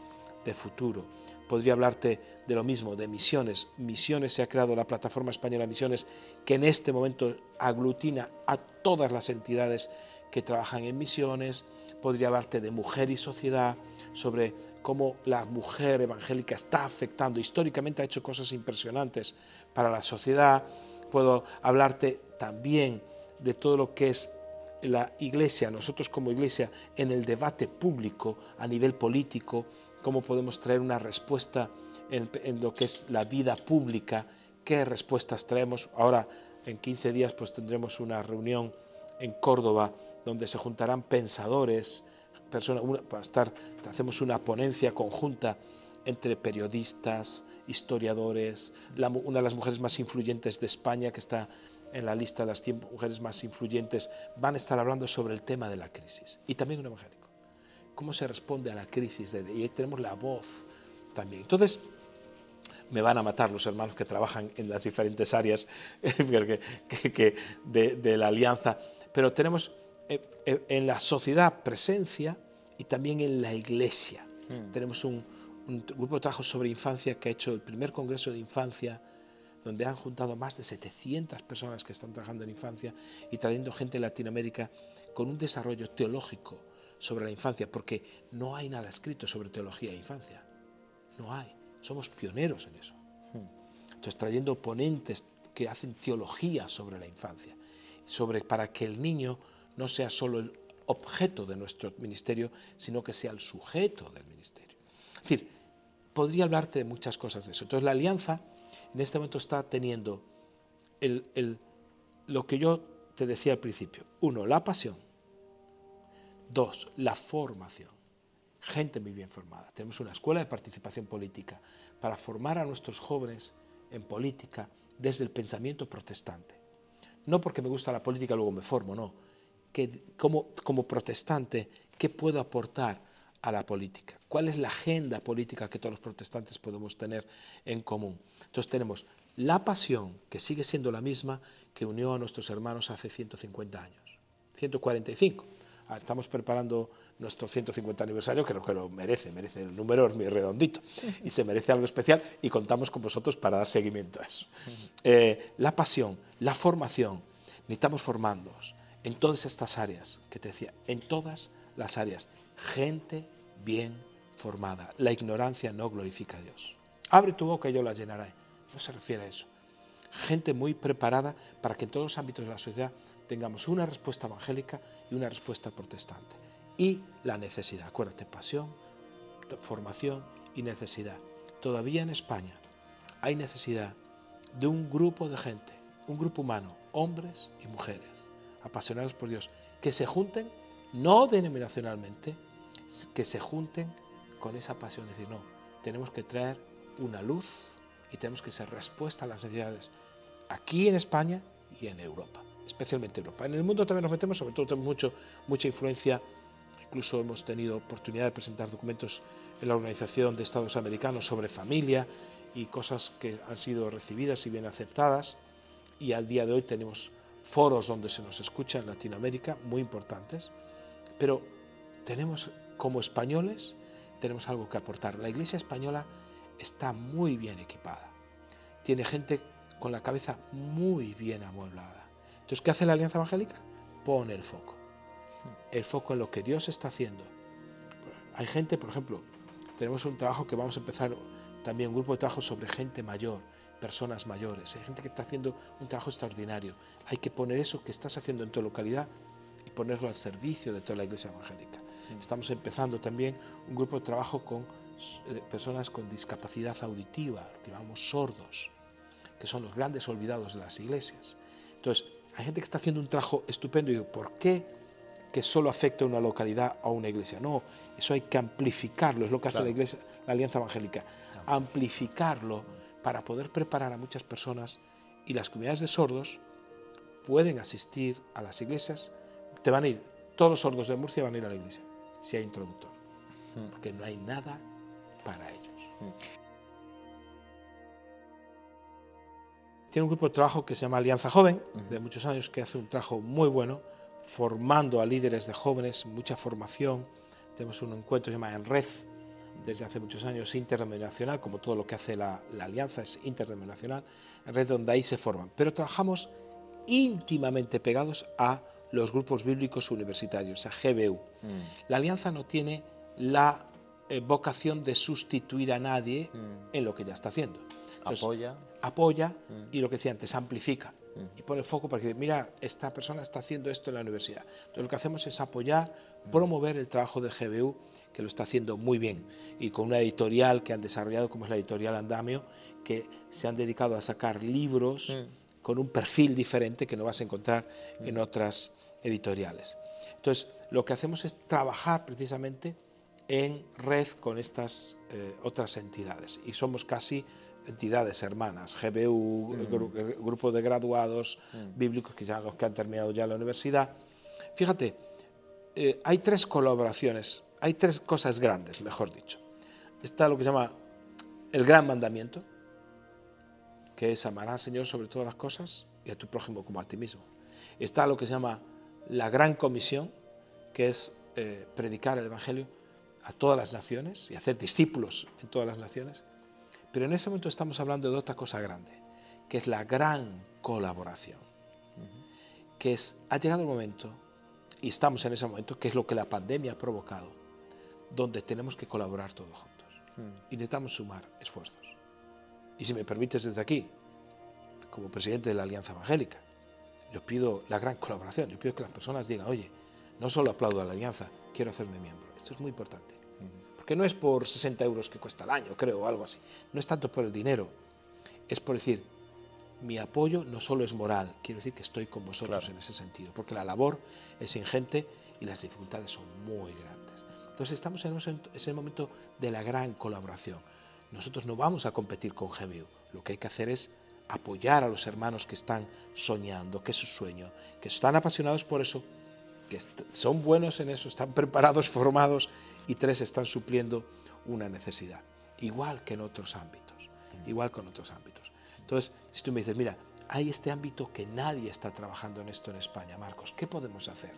de futuro. Podría hablarte de lo mismo, de misiones. Misiones, se ha creado la plataforma española de misiones, que en este momento aglutina a todas las entidades que trabajan en misiones. Podría hablarte de mujer y sociedad, sobre cómo la mujer evangélica está afectando, históricamente ha hecho cosas impresionantes para la sociedad. Puedo hablarte también de todo lo que es la iglesia, nosotros como iglesia, en el debate público a nivel político, cómo podemos traer una respuesta en lo que es la vida pública, qué respuestas traemos. Ahora, en 15 días, pues tendremos una reunión en Córdoba donde se juntarán pensadores, hacemos una ponencia conjunta entre periodistas, historiadores, una de las mujeres más influyentes de España, que está en la lista de las 100 mujeres más influyentes, van a estar hablando sobre el tema de la crisis. Y también un evangélico. ¿Cómo se responde a la crisis? Y ahí tenemos la voz también. Entonces, me van a matar los hermanos que trabajan en las diferentes áreas de la alianza, pero tenemos en la sociedad presencia y también en la iglesia. Tenemos un grupo de trabajo sobre infancia que ha hecho el primer congreso de infancia, donde han juntado más de 700 personas que están trabajando en infancia y trayendo gente de Latinoamérica con un desarrollo teológico sobre la infancia, porque no hay nada escrito sobre teología e infancia. No hay. Somos pioneros en eso. Entonces, trayendo ponentes que hacen teología sobre la infancia, para que el niño no sea solo el objeto de nuestro ministerio, sino que sea el sujeto del ministerio. Es decir, podría hablarte de muchas cosas de eso. Entonces, la alianza en este momento está teniendo lo que yo te decía al principio. 1, la pasión. 2, la formación. Gente muy bien formada. Tenemos una escuela de participación política para formar a nuestros jóvenes en política desde el pensamiento protestante. No porque me gusta la política luego me formo, no. Que como protestante, ¿qué puedo aportar a la política? ¿Cuál es la agenda política que todos los protestantes podemos tener en común? Entonces tenemos la pasión, que sigue siendo la misma que unió a nuestros hermanos hace 150 años, 145. Ahora estamos preparando nuestro 150 aniversario, creo que lo merece, el número es muy redondito y se merece algo especial, y contamos con vosotros para dar seguimiento a eso. La pasión, la formación, necesitamos formarnos en todas estas áreas que te decía, en todas las áreas, gente bien formada. La ignorancia no glorifica a Dios. Abre tu boca y yo la llenaré. No se refiere a eso. Gente muy preparada para que en todos los ámbitos de la sociedad tengamos una respuesta evangélica y una respuesta protestante. Y la necesidad, acuérdate, pasión, formación y necesidad. Todavía en España hay necesidad de un grupo de gente, un grupo humano, hombres y mujeres, apasionados por Dios, que se junten, no denominacionalmente, que se junten con esa pasión. Es decir, no, tenemos que traer una luz y tenemos que ser respuesta a las necesidades aquí en España y en Europa, especialmente Europa. En el mundo también nos metemos, sobre todo tenemos mucha influencia. Incluso hemos tenido oportunidad de presentar documentos en la Organización de Estados Americanos sobre familia y cosas que han sido recibidas y bien aceptadas. Y al día de hoy tenemos foros donde se nos escucha en Latinoamérica, muy importantes. Pero tenemos, como españoles, tenemos algo que aportar. La Iglesia española está muy bien equipada. Tiene gente con la cabeza muy bien amueblada. Entonces, ¿qué hace la Alianza Evangélica? Pone el foco en lo que Dios está haciendo. Hay gente, por ejemplo, tenemos un trabajo que vamos a empezar también, un grupo de trabajo sobre gente mayor, personas mayores. Hay gente que está haciendo un trabajo extraordinario. Hay que poner eso que estás haciendo en tu localidad y ponerlo al servicio de toda la Iglesia Evangélica. Estamos empezando también un grupo de trabajo con personas con discapacidad auditiva, que llamamos sordos, que son los grandes olvidados de las iglesias. Entonces, hay gente que está haciendo un trabajo estupendo y digo, ¿por qué que solo afecta a una localidad o a una iglesia? No, eso hay que amplificarlo, es lo que hace la Iglesia, la Alianza Evangélica, amplificarlo para poder preparar a muchas personas, y las comunidades de sordos pueden asistir a las iglesias. Te van a ir, todos los sordos de Murcia van a ir a la iglesia, si hay introductor, porque no hay nada para ellos. Tiene un grupo de trabajo que se llama Alianza Joven, de muchos años, que hace un trabajo muy bueno, formando a líderes de jóvenes, mucha formación. Tenemos un encuentro que se llama En Red, desde hace muchos años, interdenominacional, como todo lo que hace la Alianza es interdenominacional, En Red, donde ahí se forman. Pero trabajamos íntimamente pegados a los grupos bíblicos universitarios, a GBU. La Alianza no tiene la vocación de sustituir a nadie en lo que ya está haciendo. Entonces, apoya y, lo que decía antes, amplifica y pone el foco para que, mira, esta persona está haciendo esto en la universidad. Entonces, lo que hacemos es apoyar, promover el trabajo del GBU, que lo está haciendo muy bien, y con una editorial que han desarrollado, como es la editorial Andamio, que se han dedicado a sacar libros con un perfil diferente que no vas a encontrar en otras editoriales. Entonces, lo que hacemos es trabajar precisamente en red con estas otras entidades, y somos casi entidades hermanas, GBU, grupo de graduados bíblicos, que ya los que han terminado ya la universidad. Fíjate, hay tres colaboraciones, hay tres cosas grandes, mejor dicho. Está lo que se llama el gran mandamiento, que es amar al Señor sobre todas las cosas y a tu prójimo como a ti mismo. Está lo que se llama la gran comisión, que es predicar el Evangelio a todas las naciones y hacer discípulos en todas las naciones. Pero en ese momento estamos hablando de otra cosa grande, que es la gran colaboración, que es, ha llegado el momento, y estamos en ese momento, que es lo que la pandemia ha provocado, donde tenemos que colaborar todos juntos y necesitamos sumar esfuerzos. Y si me permites, desde aquí, como presidente de la Alianza Evangélica, yo pido la gran colaboración, yo pido que las personas digan, oye, no solo aplaudo a la Alianza, quiero hacerme miembro. Esto es muy importante. Que no es por 60 euros que cuesta al año, creo, o algo así. No es tanto por el dinero, es por decir, mi apoyo no solo es moral, quiero decir que estoy con vosotros en ese sentido, porque la labor es ingente y las dificultades son muy grandes. Entonces estamos en ese momento de la gran colaboración. Nosotros no vamos a competir con GBU, lo que hay que hacer es apoyar a los hermanos que están soñando, que es su sueño, que están apasionados por eso, que son buenos en eso, están preparados, formados, y tres, están supliendo una necesidad, igual que en otros ámbitos, igual que en otros ámbitos. Entonces, si tú me dices, mira, hay este ámbito que nadie está trabajando en esto en España, Marcos, ¿qué podemos hacer?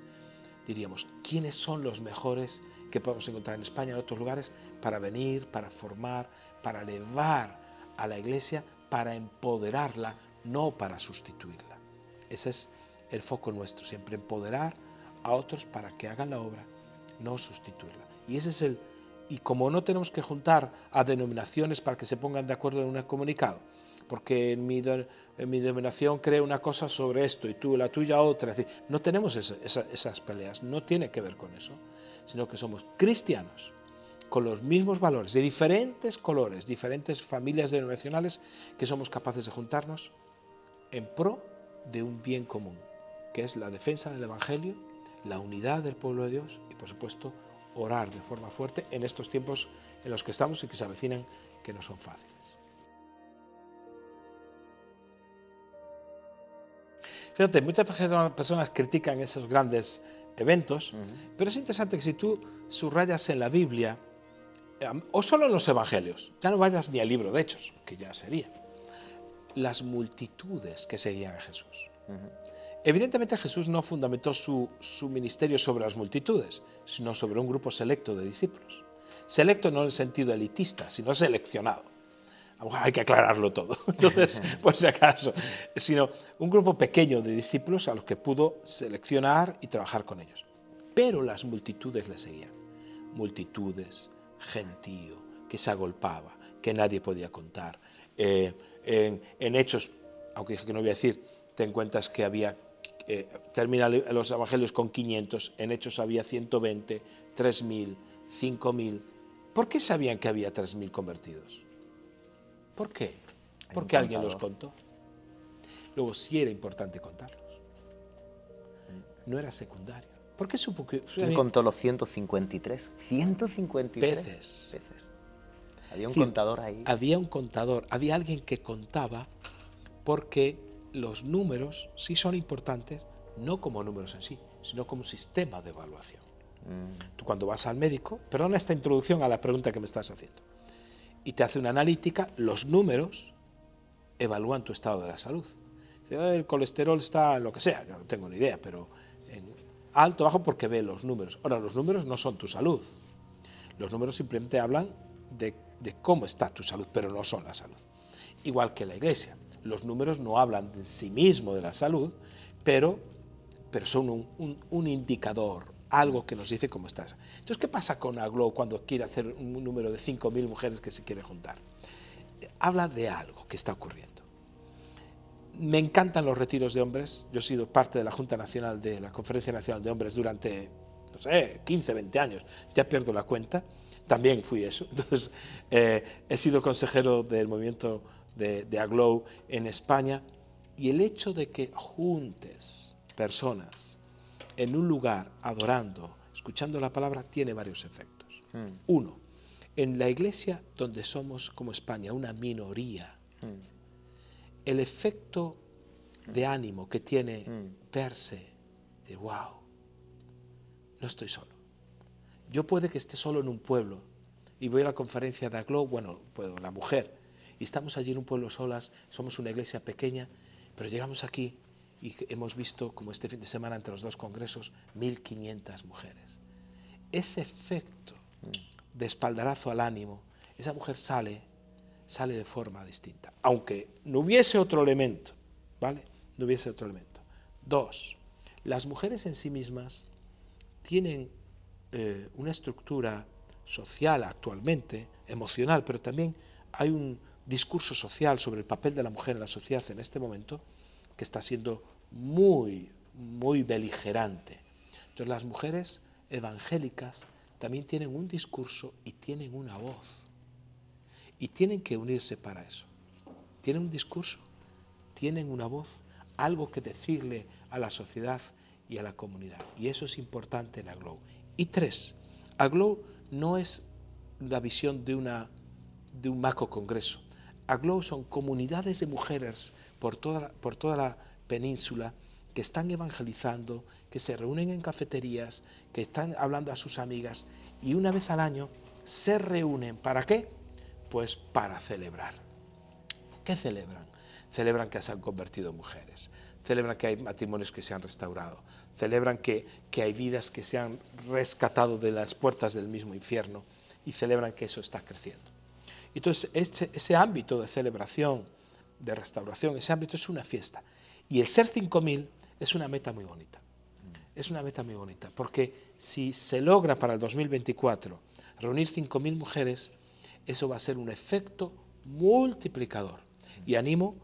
Diríamos, ¿quiénes son los mejores que podemos encontrar en España, en otros lugares, para venir, para formar, para elevar a la Iglesia, para empoderarla, no para sustituirla? Ese es el foco nuestro, siempre empoderar a otros para que hagan la obra, no sustituirla. Y ese es y como no tenemos que juntar a denominaciones para que se pongan de acuerdo en un comunicado, porque en mi denominación cree una cosa sobre esto y tú la tuya otra, es decir, no tenemos esas peleas, no tiene que ver con eso, sino que somos cristianos con los mismos valores, de diferentes colores, diferentes familias denominacionales, que somos capaces de juntarnos en pro de un bien común, que es la defensa del Evangelio, la unidad del pueblo de Dios y, por supuesto, orar de forma fuerte en estos tiempos en los que estamos y que se avecinan, que no son fáciles. Fíjate, muchas personas critican esos grandes eventos, pero es interesante que si tú subrayas en la Biblia, o solo en los Evangelios, ya no vayas ni al libro de Hechos, que ya sería, las multitudes que seguían a Jesús. Evidentemente Jesús no fundamentó su ministerio sobre las multitudes, sino sobre un grupo selecto de discípulos. Selecto no en el sentido elitista, sino seleccionado. a lo mejor hay que aclararlo todo, entonces, por si acaso, sino un grupo pequeño de discípulos a los que pudo seleccionar y trabajar con ellos. Pero las multitudes le seguían, multitudes, gentío, que se agolpaba, que nadie podía contar. En Hechos, aunque dije que no voy a decir, te encuentras que había, termina los evangelios con 500, en Hechos había 120, 3.000, 5.000. ¿Por qué sabían que había 3.000 convertidos? ¿Por qué? Porque alguien los contó. Luego sí era importante contarlos. No era secundario. ¿Por qué supo que...? ¿Quién contó los 153? 153 veces. Había un contador ahí. Había un contador, había alguien que contaba, porque los números sí son importantes, no como números en sí, sino como sistema de evaluación. Tú cuando vas al médico, perdona esta introducción a la pregunta que me estás haciendo, y te hace una analítica, los números evalúan tu estado de la salud. El colesterol está en lo que sea, yo no tengo ni idea, pero en alto, bajo, porque ve los números. Ahora, los números no son tu salud. Los números simplemente hablan de cómo está tu salud, pero no son la salud. Igual que la Iglesia. Los números no hablan de sí mismo de la salud, pero son un indicador, algo que nos dice cómo estás. Entonces, ¿qué pasa con Aglow cuando quiere hacer un número de 5.000 mujeres que se quiere juntar? Habla de algo que está ocurriendo. Me encantan los retiros de hombres. Yo he sido parte de la Junta Nacional de la Conferencia Nacional de Hombres durante, no sé, 15, 20 años. Ya pierdo la cuenta. También fui eso. Entonces, he sido consejero del movimiento de Aglow en España. Y el hecho de que juntes personas en un lugar adorando, escuchando la palabra, tiene varios efectos. Uno, en la iglesia donde somos, como España, una minoría, el efecto de ánimo que tiene verse de wow, no estoy solo. Yo puede que esté solo en un pueblo y voy a la conferencia de Aglow, bueno, puedo, la mujer, y estamos allí en un pueblo solas, somos una iglesia pequeña, pero llegamos aquí y hemos visto, como este fin de semana entre los dos congresos, 1.500 mujeres. Ese efecto de espaldarazo al ánimo, esa mujer sale de forma distinta, aunque no hubiese otro elemento, ¿vale? No hubiese otro elemento. Dos, las mujeres en sí mismas tienen una estructura social actualmente, emocional, pero también hay un discurso social sobre el papel de la mujer en la sociedad en este momento que está siendo muy, muy beligerante. Entonces las mujeres evangélicas también tienen un discurso y tienen una voz. Y tienen que unirse para eso. Tienen un discurso, tienen una voz, algo que decirle a la sociedad y a la comunidad. Y eso es importante en Aglow. Y tres, Aglow no es la visión de un macro congreso. Aglow son comunidades de mujeres por toda la península que están evangelizando, que se reúnen en cafeterías, que están hablando a sus amigas y una vez al año se reúnen. ¿Para qué? Pues para celebrar. ¿Qué celebran? Celebran que se han convertido en mujeres, celebran que hay matrimonios que se han restaurado, celebran que hay vidas que se han rescatado de las puertas del mismo infierno y celebran que eso está creciendo. Entonces, ese ámbito de celebración, de restauración, ese ámbito es una fiesta. Y el ser 5.000 es una meta muy bonita. Es una meta muy bonita, porque si se logra para el 2024 reunir 5.000 mujeres, eso va a ser un efecto multiplicador. Y animo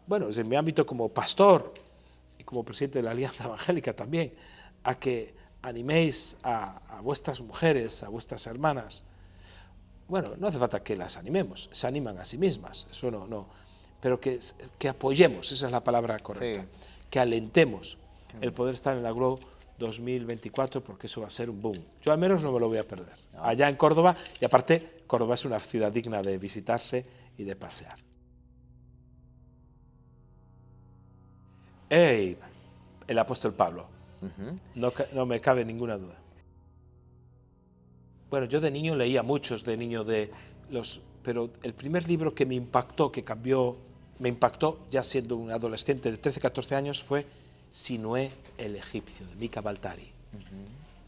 bueno, desde mi ámbito como pastor y como presidente de la Alianza Evangélica también, a que animéis a vuestras mujeres, a vuestras hermanas. Bueno, no hace falta que las animemos, se animan a sí mismas, eso no. Pero que apoyemos, esa es la palabra correcta, sí. Que alentemos el poder estar en la Aglow 2024, porque eso va a ser un boom. Yo al menos no me lo voy a perder. No. Allá en Córdoba, y aparte, Córdoba es una ciudad digna de visitarse y de pasear. El apóstol Pablo, no me cabe ninguna duda. Bueno, yo de niño leía muchos, pero el primer libro que me impactó, me impactó ya siendo un adolescente de 13, 14 años, fue Sinué el egipcio, de Mika Baltari.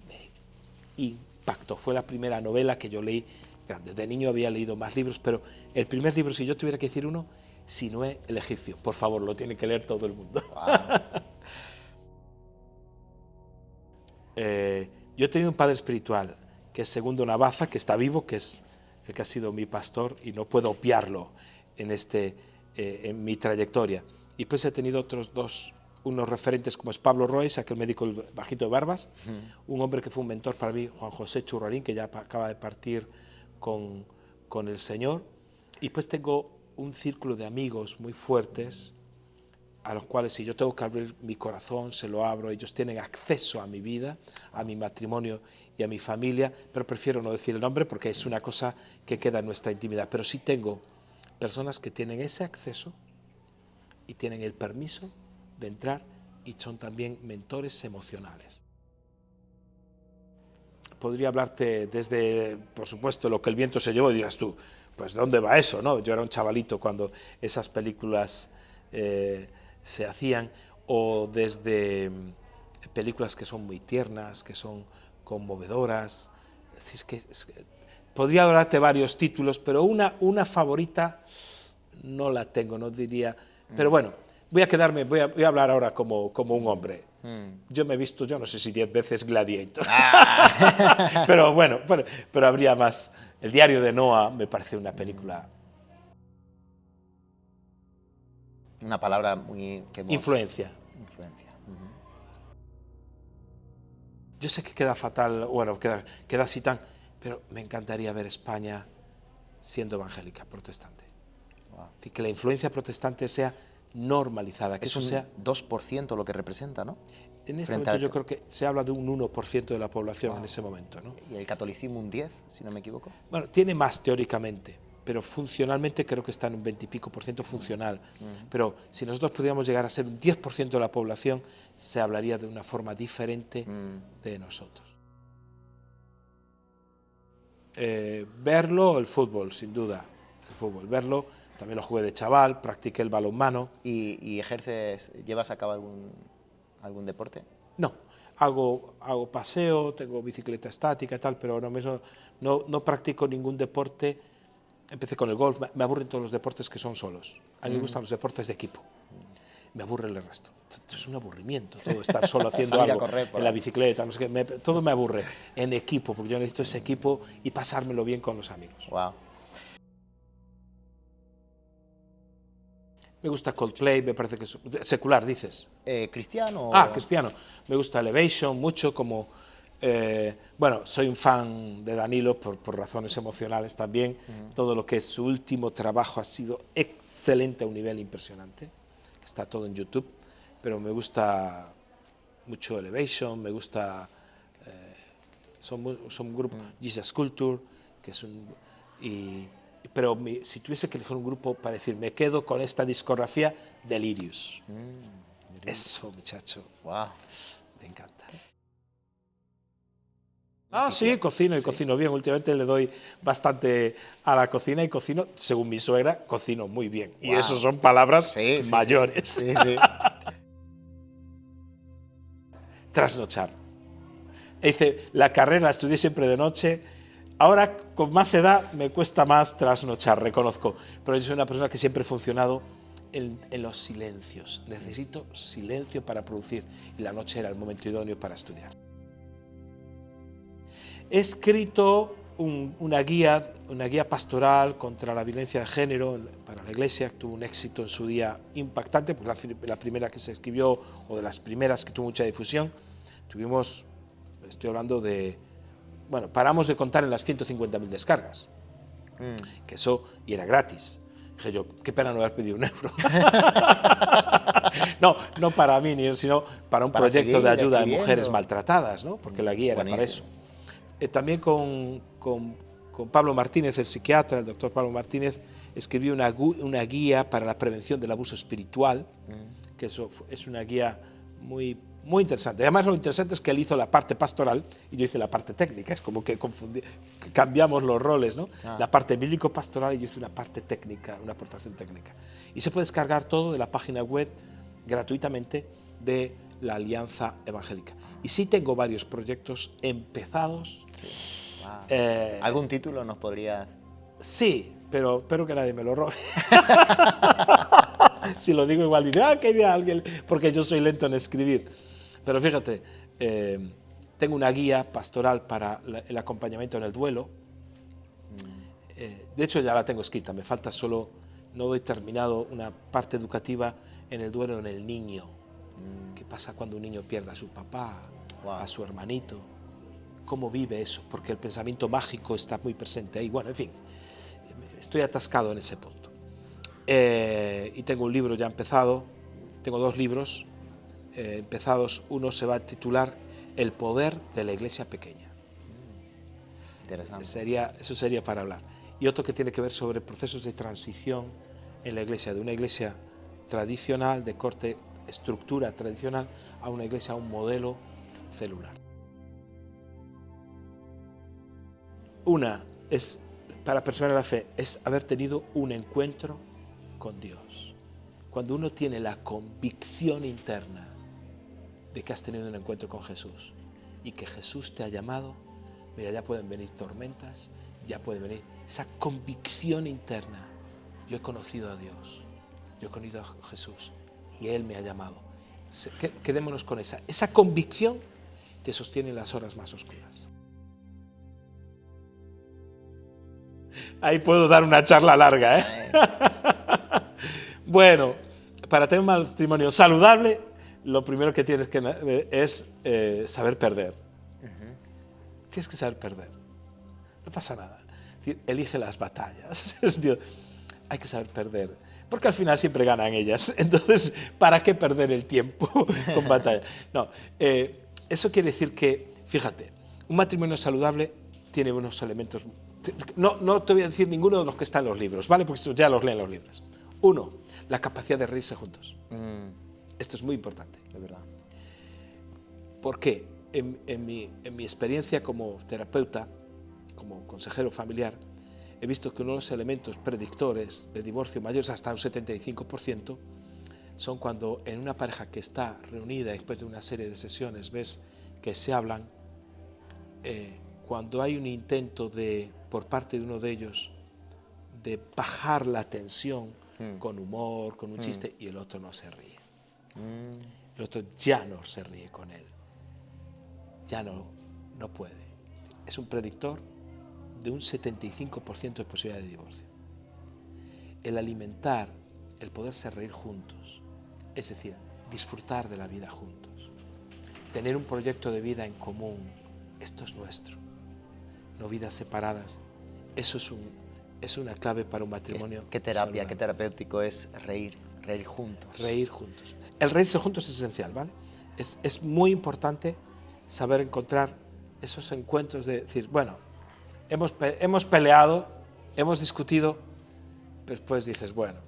Me impactó, fue la primera novela que yo leí grande. De niño había leído más libros, pero el primer libro, si yo tuviera que decir uno, Sinué el egipcio. Por favor, lo tiene que leer todo el mundo. Wow. Yo he tenido un padre espiritual, que es Segundo Navaza, que está vivo, que es el que ha sido mi pastor, y no puedo obviarlo en mi trayectoria. Y pues he tenido otros dos, unos referentes como es Pablo Royce, aquel médico bajito de barbas, un hombre que fue un mentor para mí, Juan José Churrarín, que ya acaba de partir con el Señor. Y pues tengo un círculo de amigos muy fuertes, a los cuales si yo tengo que abrir mi corazón, se lo abro, ellos tienen acceso a mi vida, a mi matrimonio y a mi familia, pero prefiero no decir el nombre porque es una cosa que queda en nuestra intimidad. Pero sí tengo personas que tienen ese acceso y tienen el permiso de entrar y son también mentores emocionales. Podría hablarte desde, por supuesto, Lo que el viento se llevó, y dirás tú, pues ¿dónde va eso? ¿No? Yo era un chavalito cuando esas películas se hacían, o desde películas que son muy tiernas, que son conmovedoras. Es que podría hablarte varios títulos, pero una favorita no la tengo, no diría. Pero bueno, voy a hablar ahora como un hombre. Yo me he visto, yo no sé si 10 veces Gladiator. Pero bueno, pero habría más. El diario de Noah me parece una película. Una palabra muy... Influencia. Influencia. Yo sé que queda fatal, bueno, queda así tan, pero me encantaría ver España siendo evangélica, protestante. Wow. Y que la influencia protestante sea normalizada, que Es eso un sea... 2% lo que representa, ¿no? En este momento yo creo que se habla de un 1% de la población en ese momento, ¿no? Y el catolicismo un 10%, si no me equivoco. Bueno, tiene más teóricamente, pero funcionalmente creo que está en un 20 y pico por ciento funcional. Pero si nosotros pudiéramos llegar a ser un 10% de la población, se hablaría de una forma diferente de nosotros. Verlo, el fútbol, sin duda. El fútbol, verlo, también lo jugué de chaval, practiqué el balonmano. ¿Y ejerces, llevas a cabo algún deporte? No, hago paseo, tengo bicicleta estática y tal, pero ahora mismo no practico ningún deporte. Empecé con el golf, me aburren todos los deportes que son solos. A mí me gustan los deportes de equipo. Me aburre el resto. Esto es un aburrimiento, todo estar solo haciendo algo en la bicicleta, no sé qué, todo me aburre en equipo, porque yo necesito ese equipo y pasármelo bien con los amigos. Wow. Me gusta Coldplay, me parece que es secular, dices. ¿Cristiano? Cristiano. Me gusta Elevation mucho, como... bueno, soy un fan de Danilo por razones emocionales también. Todo lo que es su último trabajo ha sido excelente a un nivel impresionante. Está todo en YouTube, pero me gusta mucho Elevation, me gusta... son un grupo, Jesus Culture, que es un... pero si tuviese que elegir un grupo para decir, me quedo con esta discografía, Delirious. Eso, muchacho. Wow. Me encanta. Sí, cocino y cocino bien. Últimamente le doy bastante a la cocina y cocino, según mi suegra, cocino muy bien. Wow. Y eso son palabras mayores. Sí. Trasnochar. Dice, la carrera la estudié siempre de noche. Ahora, con más edad, me cuesta más trasnochar, reconozco. Pero yo soy una persona que siempre he funcionado en los silencios. Necesito silencio para producir. Y la noche era el momento idóneo para estudiar. He escrito una guía pastoral contra la violencia de género para la Iglesia, que tuvo un éxito en su día impactante, porque la primera que se escribió, o de las primeras que tuvo mucha difusión. Estoy hablando de... Bueno, paramos de contar en las 150.000 descargas, que eso, y era gratis. Dije yo, qué pena no haber pedido €1. no para mí, sino para un proyecto de ayuda a mujeres maltratadas, ¿no? Porque la guía era para eso. También con Pablo Martínez, el psiquiatra, el doctor Pablo Martínez, escribió una guía para la prevención del abuso espiritual, que eso es una guía muy interesante. Además, lo interesante es que él hizo la parte pastoral y yo hice la parte técnica. Es como que cambiamos los roles, ¿no? La parte bíblico-pastoral y yo hice una parte técnica, una aportación técnica. Y se puede descargar todo de la página web gratuitamente de la Alianza Evangélica. Y sí tengo varios proyectos empezados ¿Algún título nos podrías...? Sí, pero espero que nadie me lo robe. Si lo digo igual dice, qué idea alguien, porque yo soy lento en escribir. Pero fíjate, tengo una guía pastoral para el acompañamiento en el duelo. De hecho ya la tengo escrita, me falta solo, no he terminado una parte educativa en el duelo en el niño. ¿Qué pasa cuando un niño pierde a su papá, a su hermanito? ¿Cómo vive eso? Porque el pensamiento mágico está muy presente ahí. Bueno, en fin, estoy atascado en ese punto. Y tengo un libro ya empezado, tengo 2 libros empezados. Uno se va a titular El poder de la iglesia pequeña. Interesante. Eso sería para hablar. Y otro que tiene que ver sobre procesos de transición en la iglesia, de una iglesia tradicional, de corte, estructura tradicional, a una iglesia, a un modelo celular. Una es, para perseverar en la fe, es haber tenido un encuentro con Dios. Cuando uno tiene la convicción interna de que has tenido un encuentro con Jesús y que Jesús te ha llamado, mira, ya pueden venir tormentas, ya puede venir esa convicción interna. Yo he conocido a Dios, yo he conocido a Jesús y Él me ha llamado. Quedémonos con esa convicción te sostiene en las horas más oscuras. Ahí puedo dar una charla larga, ¿eh? Bueno, para tener un matrimonio saludable, lo primero que tienes que es saber perder. Tienes que saber perder. No pasa nada. Elige las batallas. Hay que saber perder. Porque al final siempre ganan ellas. Entonces, ¿para qué perder el tiempo con batallas? No, eso quiere decir que, fíjate, un matrimonio saludable tiene unos elementos. No te voy a decir ninguno de los que están en los libros, ¿vale? Porque estos ya los leen los libros. Uno, la capacidad de reírse juntos. Esto es muy importante. De verdad. ¿Por qué? En mi experiencia como terapeuta, como consejero familiar, he visto que uno de los elementos predictores de divorcio mayores hasta un 75% son cuando en una pareja que está reunida después de una serie de sesiones ves que se hablan, cuando hay un intento por parte de uno de ellos de bajar la tensión con humor, con un chiste, y el otro no se ríe. El otro ya no se ríe con él. Ya no puede. Es un predictor de un 75% de posibilidad de divorcio. El alimentar, el poderse reír juntos, es decir, disfrutar de la vida juntos, tener un proyecto de vida en común, esto es nuestro, no vidas separadas, eso es una clave para un matrimonio. ¿Qué terapia, qué terapéutico es reír juntos? Reír juntos. El reírse juntos es esencial, ¿vale? Es muy importante saber encontrar esos encuentros de decir, bueno, hemos peleado, hemos discutido, pero después dices, bueno,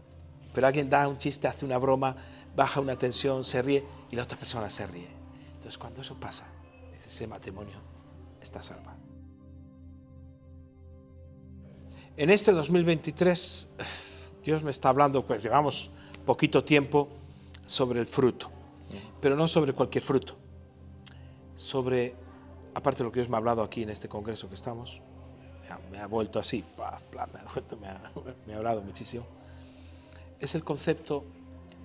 pero alguien da un chiste, hace una broma, baja una tensión, se ríe y la otra persona se ríe. Entonces, cuando eso pasa, ese matrimonio está salvado. En este 2023, Dios me está hablando, pues llevamos poquito tiempo, sobre el fruto, pero no sobre cualquier fruto, sobre, aparte de lo que Dios me ha hablado aquí en este congreso que estamos, me ha vuelto así, me ha hablado muchísimo, es el concepto.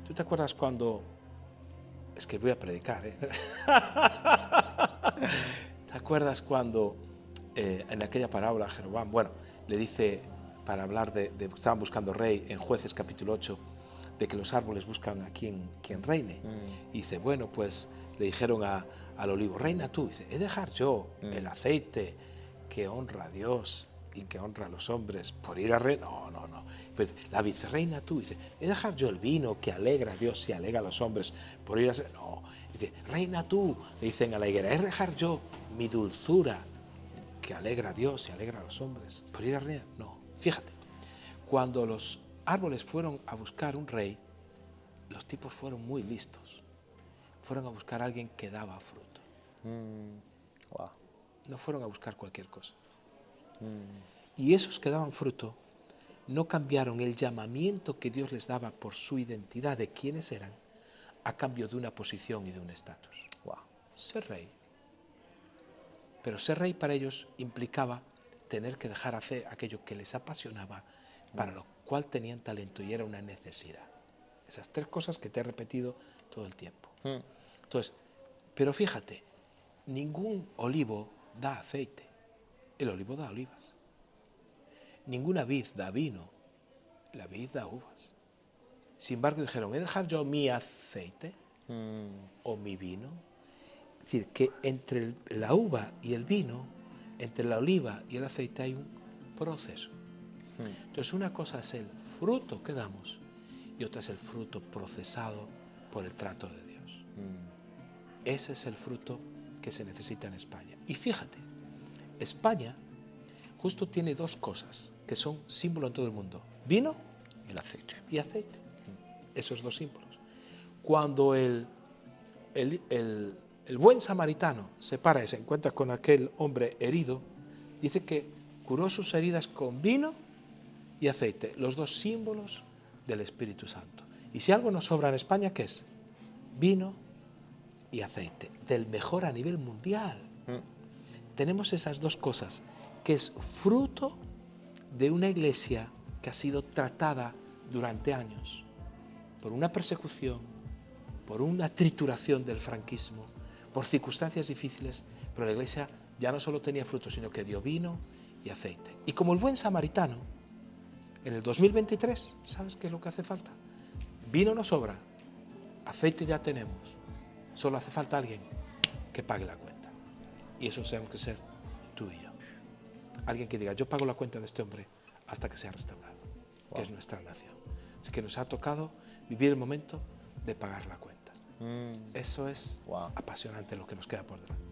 ¿Tú te acuerdas cuando, es que voy a predicar, ¿te acuerdas cuando en aquella parábola a Jeroboam, bueno, le dice, para hablar estaban buscando rey en Jueces capítulo 8, de que los árboles buscan a quien reine. Y dice, bueno, pues le dijeron al olivo, reina tú. Y dice, ¿he de dejar yo el aceite que honra a Dios y que honra a los hombres por ir a rey? No. Pues la vid, reina tú. Y dice, ¿he de dejar yo el vino que alegra a Dios y alegra a los hombres por ir a rey? No. Y dice, reina tú, le dicen a la higuera, ¿he de dejar yo mi dulzura que alegra a Dios y alegra a los hombres por ir a rey? No. Fíjate, cuando los árboles fueron a buscar un rey, los tipos fueron muy listos. Fueron a buscar a alguien que daba fruto. Wow. No fueron a buscar cualquier cosa. Y esos que daban fruto no cambiaron el llamamiento que Dios les daba por su identidad de quiénes eran a cambio de una posición y de un estatus. Wow. Ser rey. Pero ser rey para ellos implicaba tener que dejar hacer aquello que les apasionaba, para lo cual tenían talento y era una necesidad. Esas 3 cosas que te he repetido todo el tiempo. Entonces, pero fíjate, ningún olivo da aceite, el olivo da olivas. Ninguna vid da vino, la vid da uvas. Sin embargo, dijeron, ¿he de dejar yo mi aceite o mi vino? Es decir, que entre la uva y el vino, entre la oliva y el aceite hay un proceso. Entonces, una cosa es el fruto que damos y otra es el fruto procesado por el trato de Dios. Ese es el fruto que se necesita en España. Y fíjate, España justo tiene 2 cosas que son símbolo en todo el mundo: vino El aceite. y aceite. Esos 2 símbolos. Cuando el buen samaritano se para y se encuentra con aquel hombre herido, dice que curó sus heridas con vino y aceite, los 2 símbolos del Espíritu Santo. Y si algo nos sobra en España, ¿qué es? Vino y aceite, del mejor a nivel mundial. Tenemos esas 2 cosas, que es fruto de una iglesia que ha sido tratada durante años por una persecución, por una trituración del franquismo, por circunstancias difíciles, pero la iglesia ya no solo tenía fruto, sino que dio vino y aceite. Y como el buen samaritano, en el 2023, ¿sabes qué es lo que hace falta? Vino no sobra, aceite ya tenemos, solo hace falta alguien que pague la cuenta. Y eso tenemos que ser tú y yo. Alguien que diga, yo pago la cuenta de este hombre hasta que sea restaurado, que es nuestra nación. Así que nos ha tocado vivir el momento de pagar la cuenta. Eso es apasionante lo que nos queda por delante.